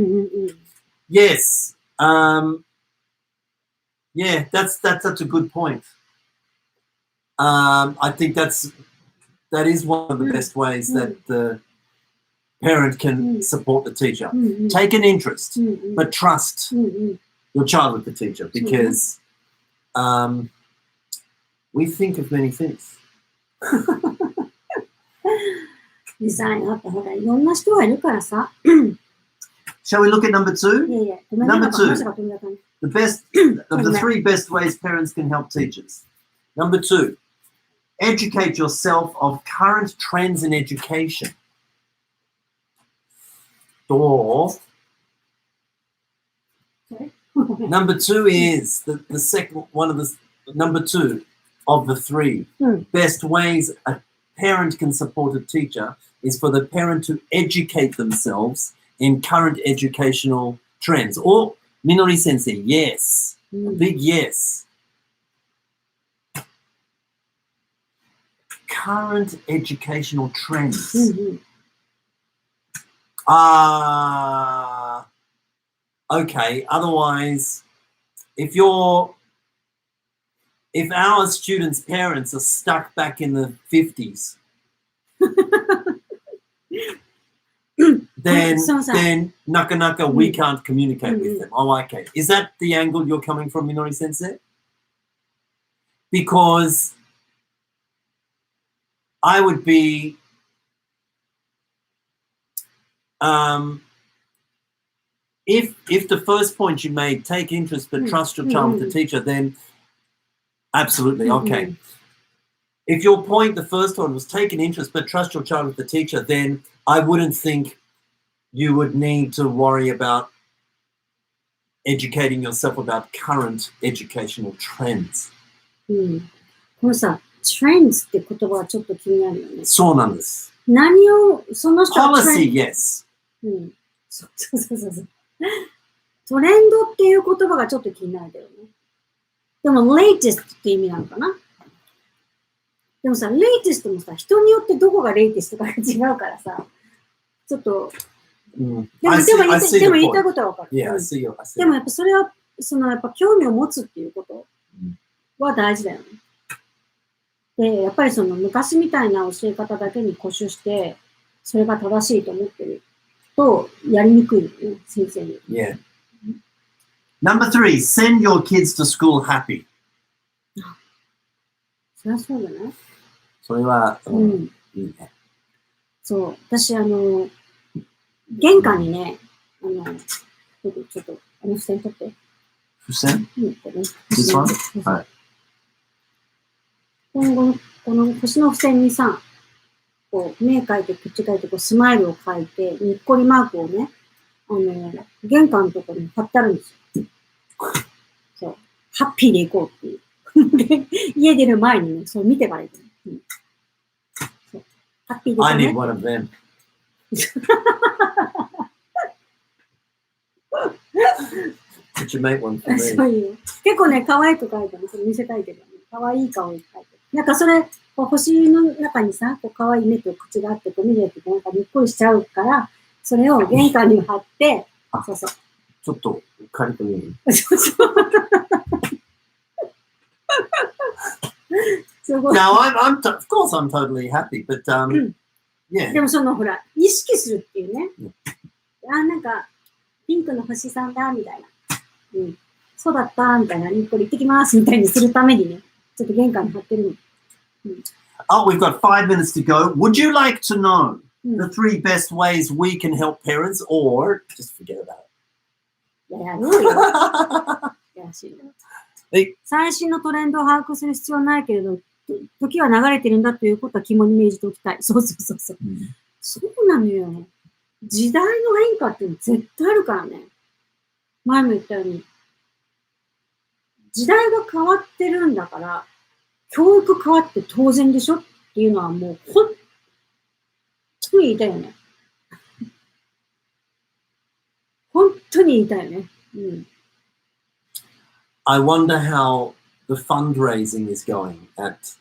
Yes. Yeah, that's such a good point. I think that is one of the best ways that the parent can support the teacher. Take an interest, but trust your child with the teacher, because we think of many things. 実際にあったほら、いろんな人がいるからさ。Shall we look at number 2? いやいや、 Number 2. 話が飛んじゃったね。The best of the 3 best ways parents can help teachers. Number 2, educate yourself of current trends in education. Or number 2 is the second one of the number 2 of the 3 best ways a parent can support a teacher is for the parent to educate themselves in current educational trends. Or Minori Sensei, yes. A big yes. Current educational trends. Okay. Otherwise, if our students' parents are stuck back in the 50s, then naka we can't communicate with them. Oh, okay. Is that the angle you're coming from, Minori Sensei? Because I would be if the first point you made, take interest but trust your child with the teacher, then absolutely okay. If your point, the first one, was take an interest but trust your child with the teacher, then I wouldn't think you would need to worry about educating yourself about current educational trends. このさ、trends って言葉はちょっと気になるよね。そうなんです。何をその人は Policy, yes. そう。トレンドっていう言葉がちょっと気になるけどね。でも latest って意味なのかな。でもさ、latest もさ、人によってどこが latest か違うからさ、ちょっと、でも言いたいことはわかる。でもやっぱそれは、やっぱ興味を持つっていうことは大事だよね。で、やっぱり昔みたいな教え方だけに固執して、それが正しいと思ってると、やりにくいよね、先生に。Yeah. Number 3, send your kids to school happy. そりゃそうだね。それは、いいね。そう、私、玄関にね、ちょっと、付箋取って。付箋？This one？ はい。今後、この星の付箋にさ、こう、目描いて、口描いて、こう、スマイルを描いて、にっこりマークをね、玄関のところに貼ってあるんですよ。そう。ハッピーで行こうっていう。家出る前にね、そう見てから行く。そう。ハッピーで行こう、ね。I need one of them. Could you make one for me? そういう。結構ね、可愛く描いたの。それ見せたいけどね。可愛い顔を描いて。なんかそれ、こう星の中にさ、こう可愛い目と口があって、こう見れてなんかにっこりしちゃうから、それを玄関に貼って、そうそう。ちょっと借りてみる。そうそう。すごい。Now, of course I'm totally happy, but yeah. でもほら、意識するっていうね。なんか、ピンクの星さんだ、みたいな。そうだった、みたいな。にっこり行ってきます、みたいにするためにね。ちょっと玄関に貼ってるの。Oh, we've got 5 minutes to go. Would you like to know the 3 best ways we can help parents, or just forget about it? いや、やろうよ。やらしいな。え最新のトレンドを把握する必要はないけれど、時は流れてるんだということは肝に銘じておきたい。そうそうそうそう。そうなのよ。時代の変化って絶対あるからね。前も言ったように。時代が変わってるんだから、教育変わって当然でしょっていうのはもう本当に言いたいよね。本当に言いたいよね。うん。I wonder how the fundraising is going at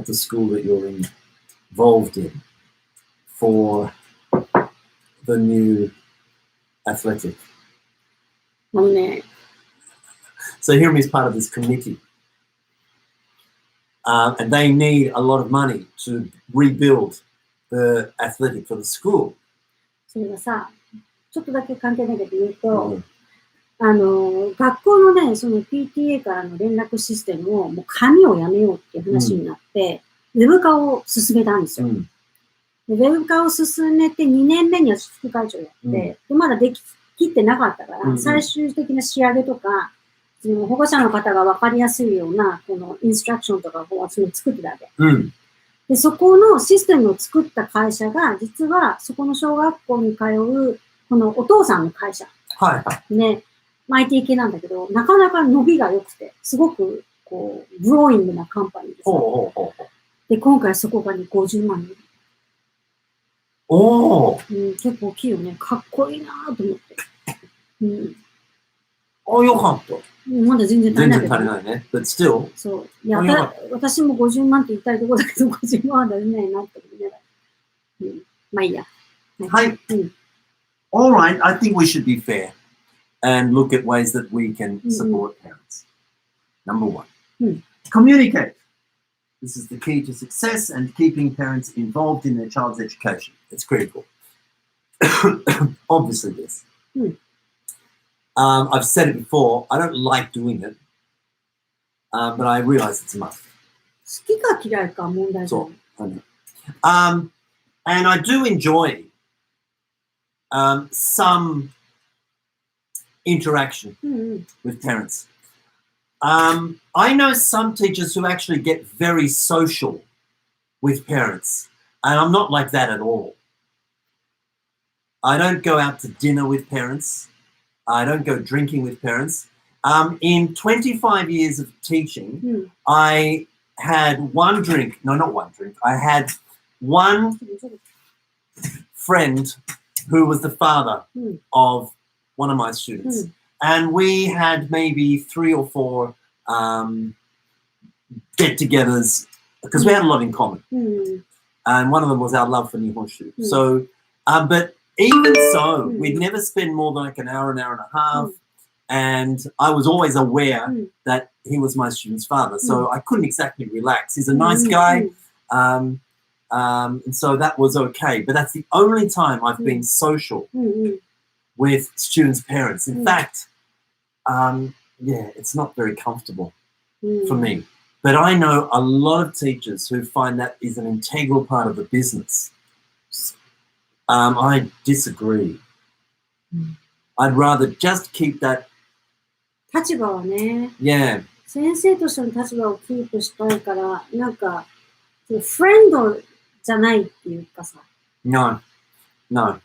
the school that you're involved in for the new athletic. ね。So Hiram is part of this committee. And they need a lot of money to rebuild the athletic for the school. それがさ、ちょっとだけ関係ないけど言うと、学校のね、その PTA からの連絡システムをもう紙をやめようっていう話になって、ウェブ化を進めたんですよ。でウェブ化を進めて2年目には副会長やって、でまだでききってなかったから、最終的な仕上げとか、その保護者の方が分かりやすいようなこのインストラクションとかを作ってたわけ。で、そこのシステムを作った会社が、実はそこの小学校に通う、このお父さんの会社。ね、IT 系なんだけど、なかなか伸びが良くて、すごく、こう、グローイングなカンパニーです、ね。で、今回そこがね、50万人。結構大きいよね。かっこいいなぁと思って。よかった。まだ全然足りないけど。全然足りないね。But still. そう。いや、私も50万って言いたいところだけど、50万は足りないなって思いながら。まあいいや。はい。All right. I think we should be fair and look at ways that we can support parents. Number one, communicate. This is the key to success and keeping parents involved in their child's education. It's critical. Obviously, this. I've said it before. I don't like doing it, but I realize it's a must. 好きか嫌いか問題じゃない。そう。And I do enjoy some interaction with parents. I know some teachers who actually get very social with parents, and I'm not like that at all. I don't go out to dinner with parents. I don't go drinking with parents. In 25 years of teaching, I had one drink. No, not one drink. I had one friend who was the father of one of my students. And we had maybe 3 or 4 get-togethers because we had a lot in common. And one of them was our love for Nihonshu. So, but even so, we'd never spend more than like an hour and a half. And I was always aware that he was my student's father. So I couldn't exactly relax. He's a nice guy. And so that was okay. But that's the only time I've been social with students' parents. In fact, it's not very comfortable for me. But I know a lot of teachers who find that is an integral part of the business. I disagree. I'd rather just keep that. 立場はね。Yeah. 先生としての立場をキープしたいから、なんか、フレンドじゃないっていうかさ。No.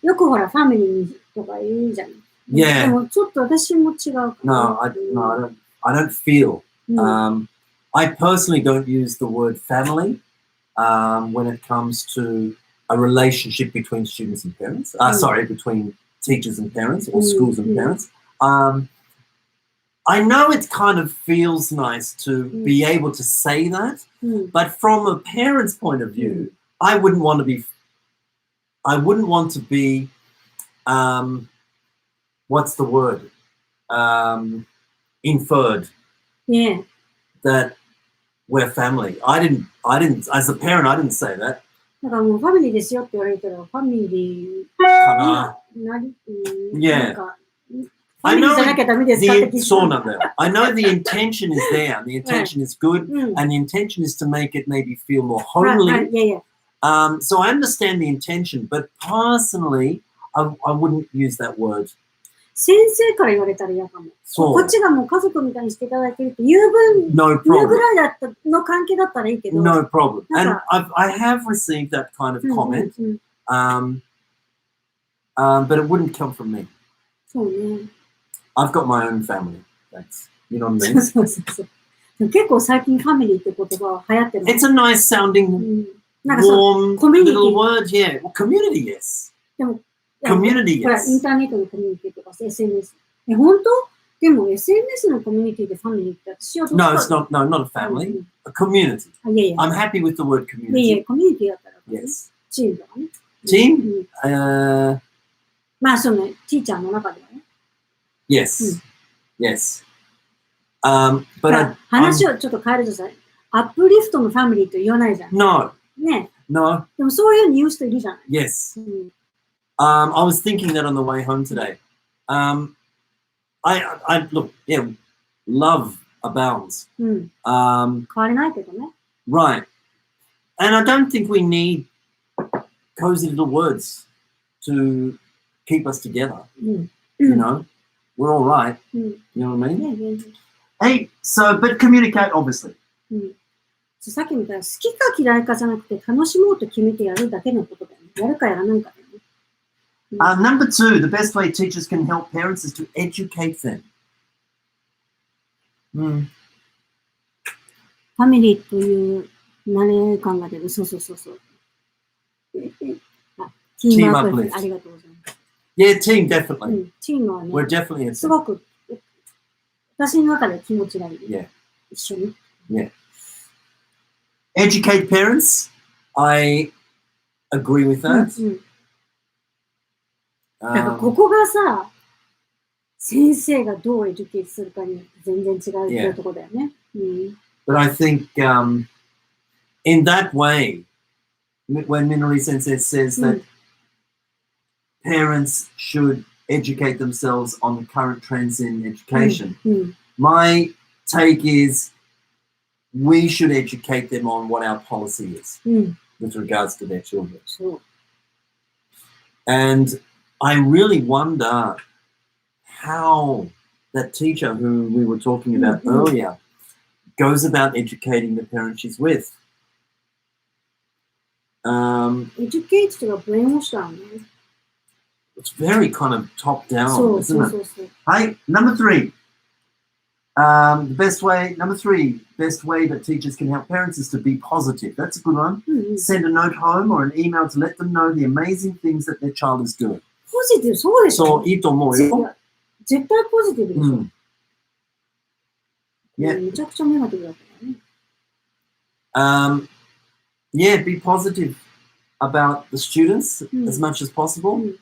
よくほら、ファミリーとか言うじゃん。Yeah. でもちょっと私も違うかな。No, I don't feel. I personally don't use the word family when it comes to a relationship between students and parents. Between teachers and parents or schools and parents. I know it kind of feels nice to be able to say that, but from a parent's point of view, I wouldn't want to be, what's the word? Inferred. Yeah. That we're family. I didn't, as a parent, I didn't say that. だからもうファミリーですよって言われたら、ファミリーなり、なんか、I know I know the intention is there, and the intention is good, and the intention is to make it maybe feel more homely. So I understand the intention, but personally, I wouldn't use that word. 先生から言われたら嫌かも。そう。こっちがもう家族みたいにしていただいてるって言うぐらいだったの関係だったらいいけど。No problem. And I have received that kind of comment, but it wouldn't come from me. そうね。I've got my own family. Thanks. You know what I mean? そうそうそう。結構最近ファミリーって言葉流行ってる。It's a nice sounding, warm little word. Yeah. Well, community, yes. でも community, yes. ほら、インターネットのコミュニティとか SNS。本当？でも SNS のコミュニティでファミリーって私はどうか。No, it's not. No, not a family. A community. I'm happy with the word community. いやいや、コミュニティだったら。Yes. チームとかね。Team? まあ、そうね。ティーチャーの中ではね。Yes. Yes. But 話をちょっと変えるとさ、アップリフトのファミリーと言わないじゃん。No. ね。No. でもそういうふうに言う人いるじゃない。Yes. I was thinking that on the way home today. I look, yeah, love abounds. 変われないけどね。Right. And I don't think we need cozy little words to keep us together. You know, we're all right. You know what I mean? Hey, so, but communicate, obviously. さっきみたいに好きか嫌いかじゃなくて楽しもうと決めてやるだけのことだよね。やるかやらないかだよね。Number 2, the best way teachers can help parents is to educate them. ファミリーという慣れ感が出る。そう。Team uplift. ありがとうございます。Yeah, team, definitely. チームはね、We're definitely a team. すごく私の中で気持ちがいい。Yeah. 一緒に。Yeah. Educate parents. I agree with that. だからここがさ、先生がどうエデュケートするかに全然違うっていうところだよね。But I think in that way, when Minori Sensei says that parents should educate themselves on the current trends in education, my take is we should educate them on what our policy is with regards to their children. Sure. And I really wonder how that teacher who we were talking about earlier goes about educating the parents she's with. Educate とかブレインウォッシャーね。It's very kind of top down, isn't it? そう。Hey, number 3. The best way that teachers can help parents is to be positive. That's a good one. Send a note home or an email to let them know the amazing things that their child is doing. ポジティブ、そうでしょ。そう、いいと思うよ。絶対ポジティブでしょ。Yeah. めちゃくちゃネガティブだからね。Yeah, be positive about the students as much as possible.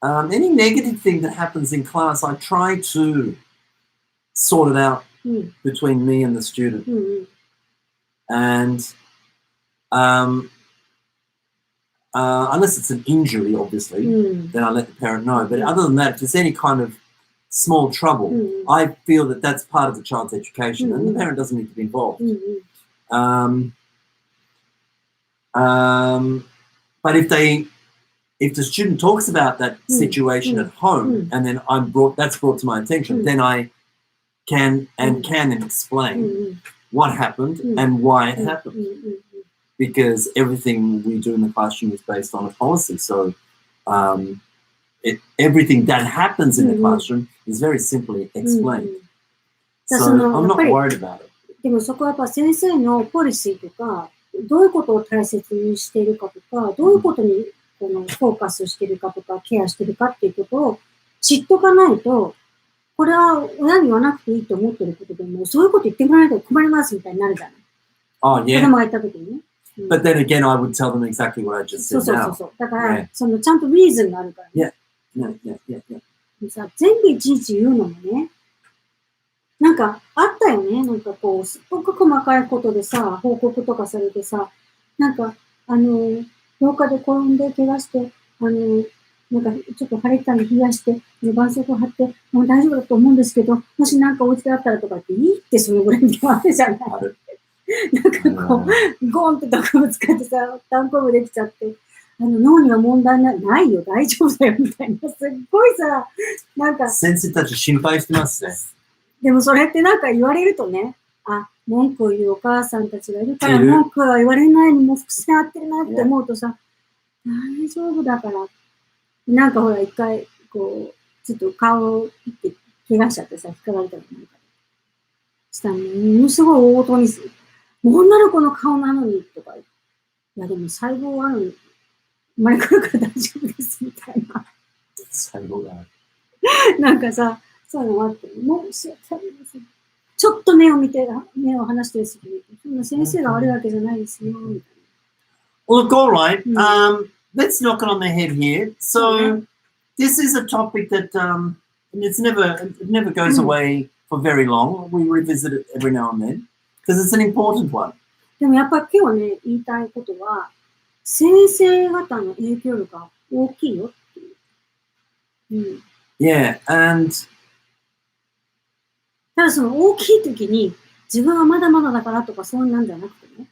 Any negative thing that happens in class, I try to sort it out between me and the student. And unless it's an injury, obviously, then I let the parent know. But other than that, if there's any kind of small trouble, I feel that that's part of the child's education and the parent doesn't need to be involved. But if the student talks about that situation at home and then that's brought to my attention, then I can explain what happened and why it happened. Because everything we do in the classroom is based on a policy. So everything that happens in the classroom is very simply explained. So I'm not worried about it. でもそこはやっぱ先生のポリシーとか、どういうことを大切にしているかとか、どういうことにこのフォーカスしているかとか、ケアしているかっていうことを知っとかないと、これは親に言わなくていいと思っていることでも、そういうこと言ってもらえないと困りますみたいになるじゃない。Oh, yeah. 子供がいたときにね。But then again, I would tell them exactly what I just said now. そう。だから、そのちゃんとリーズンがあるからね。Yeah. さ、全部いちいち言うのもね、なんかあったよね。なんかこう、すっごく細かいことでさ、報告とかされてさ、なんか、廊下で転んで怪我して、なんかちょっと腫れたの冷やして、絆創膏貼って、もう大丈夫だと思うんですけど、もしなんかお家であったらとかっていいってそのぐらいにあるじゃない。なんかこう、ゴーンって毒ぶつかってさ、タンコブできちゃって、脳には問題ないよ、大丈夫だよ、みたいな。すっごいさ、なんか。先生たち心配してますね。でもそれってなんか言われるとね、あ、文句を言うお母さんたちがいるから、文句は言われないにも伏線合ってるなって思うとさ、大丈夫だから。なんかほら、一回、こう、ちょっと顔をピッて怪我しちゃってさ、引っかかれたりなんかしたのに、ものすごい大音にする。女の子の顔なのに、とか。いや、でも細胞ある、生まれくるから大丈夫です、みたいな。細胞がある。なんかさ、そういうのがあって、もうちょっと目を離してるすぎる。そんな先生が悪いわけじゃないですよ、みたいな。Look, all right. Let's knock it on the head here. So, this is a topic that and it never goes away for very long. We revisit it every now and then because it's an important one. でもやっぱり今日ね、言いたいことは、先生方の影響力が大きいよっていう。Yeah, and ただその大きい時に自分はまだまだだからとかそうなんじゃなくてね、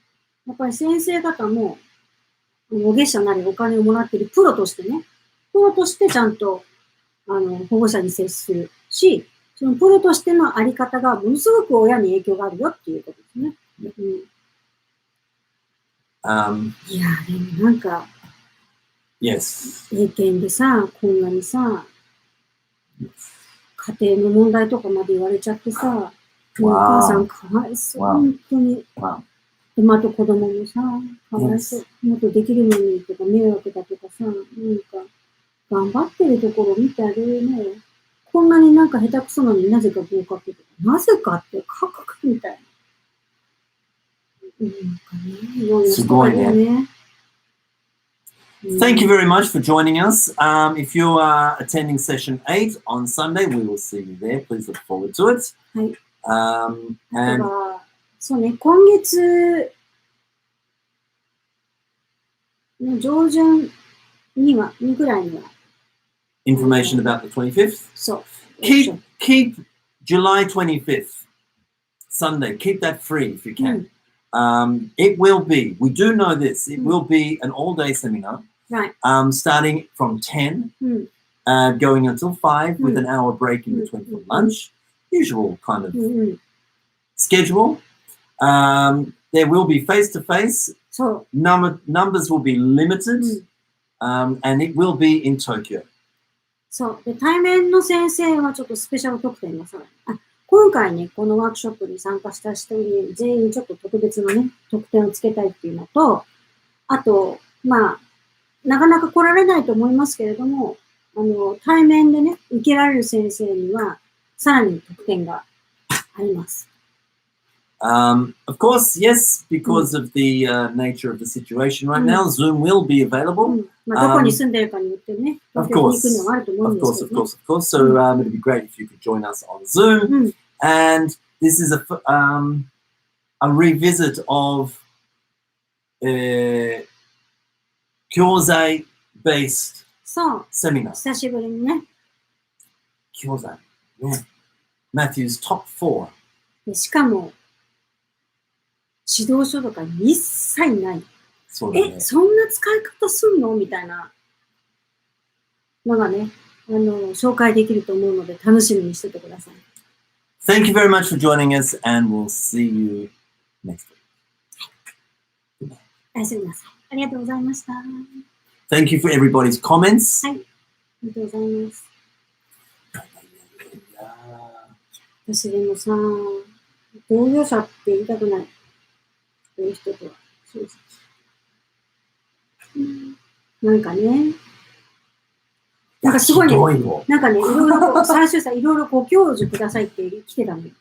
やっぱり先生方も保護者なりお金をもらっているプロとしてね、プロとしてちゃんと保護者に接するし、そのプロとしてのあり方がものすごく親に影響があるよっていうことですね。いや、でもなんか、英検でさ、こんなにさ、家庭の問題とかまで言われちゃってさ、お母さんかわいそう、本当に。で、また子供もさ、かわいそう、もっとできるのにとか、迷惑だとかさ、なんか、頑張ってるところを見てあげるね。こんなになんか下手くそなのになぜか合格とか、なぜかって価格みたいな。すごいね。Thank you very much for joining us. If you are attending session 8 on Sunday, we will see you there. Please look forward to it. はい。そうね、今月の上旬にぐらいには。Information about the 25th? そう。Keep July 25th, Sunday, keep that free if you can. It will be, we do know this, it will be an all-day seminar. Right. Starting from 10, going until 5 with an hour break in between for lunch. Usual kind of schedule. There will be face-to-face. Numbers will be limited. And it will be in Tokyo. そう。で、対面の先生はちょっとスペシャル特典がさ、今回ね、このワークショップに参加した人に全員ちょっと特別なね、特典をつけたいっていうのと、あと、まあ、なかなか来られないと思いますけれども、対面でね、受けられる先生には、さらに特典があります。Of course, yes, because of the nature of the situation right now, Zoom will be available. まあどこに住んでるかによってね、of course, so it'd be great if you could join us on Zoom. And this is a revisit of Kyozai-based seminar. 久しぶりにね。Kyozai, yeah. Matthew's top 4. しかも、指導書とか一切ない。そうだね。そんな使い方すんのみたいなのがね、紹介できると思うので楽しみにしててください。Thank you very much for joining us and we'll see you next week. おやすみなさい。ありがとうございました。Thank you for everybody's comments. はい。ありがとうございます。私でもさ、同業者って言いたくない。そういう人とは。そうそう。なんかね。なんかすごいね。なんかね、いろいろ最初さ、いろいろご教授くださいって来てたのよ。い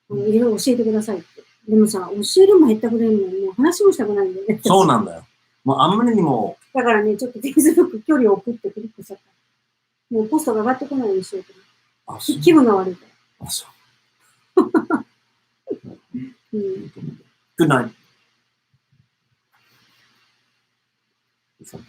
ろいろ教えてくださいって。でもさ、教えるも減ったくれるのに、もう話もしたくないんだよね。そうなんだよ。もうあんまりにも。だからね、ちょっとFacebook距離を送ってクリックしちゃった。もうポストが上がってこないようにしようと思って。気分が悪いから。あ、そう。Good night. そう。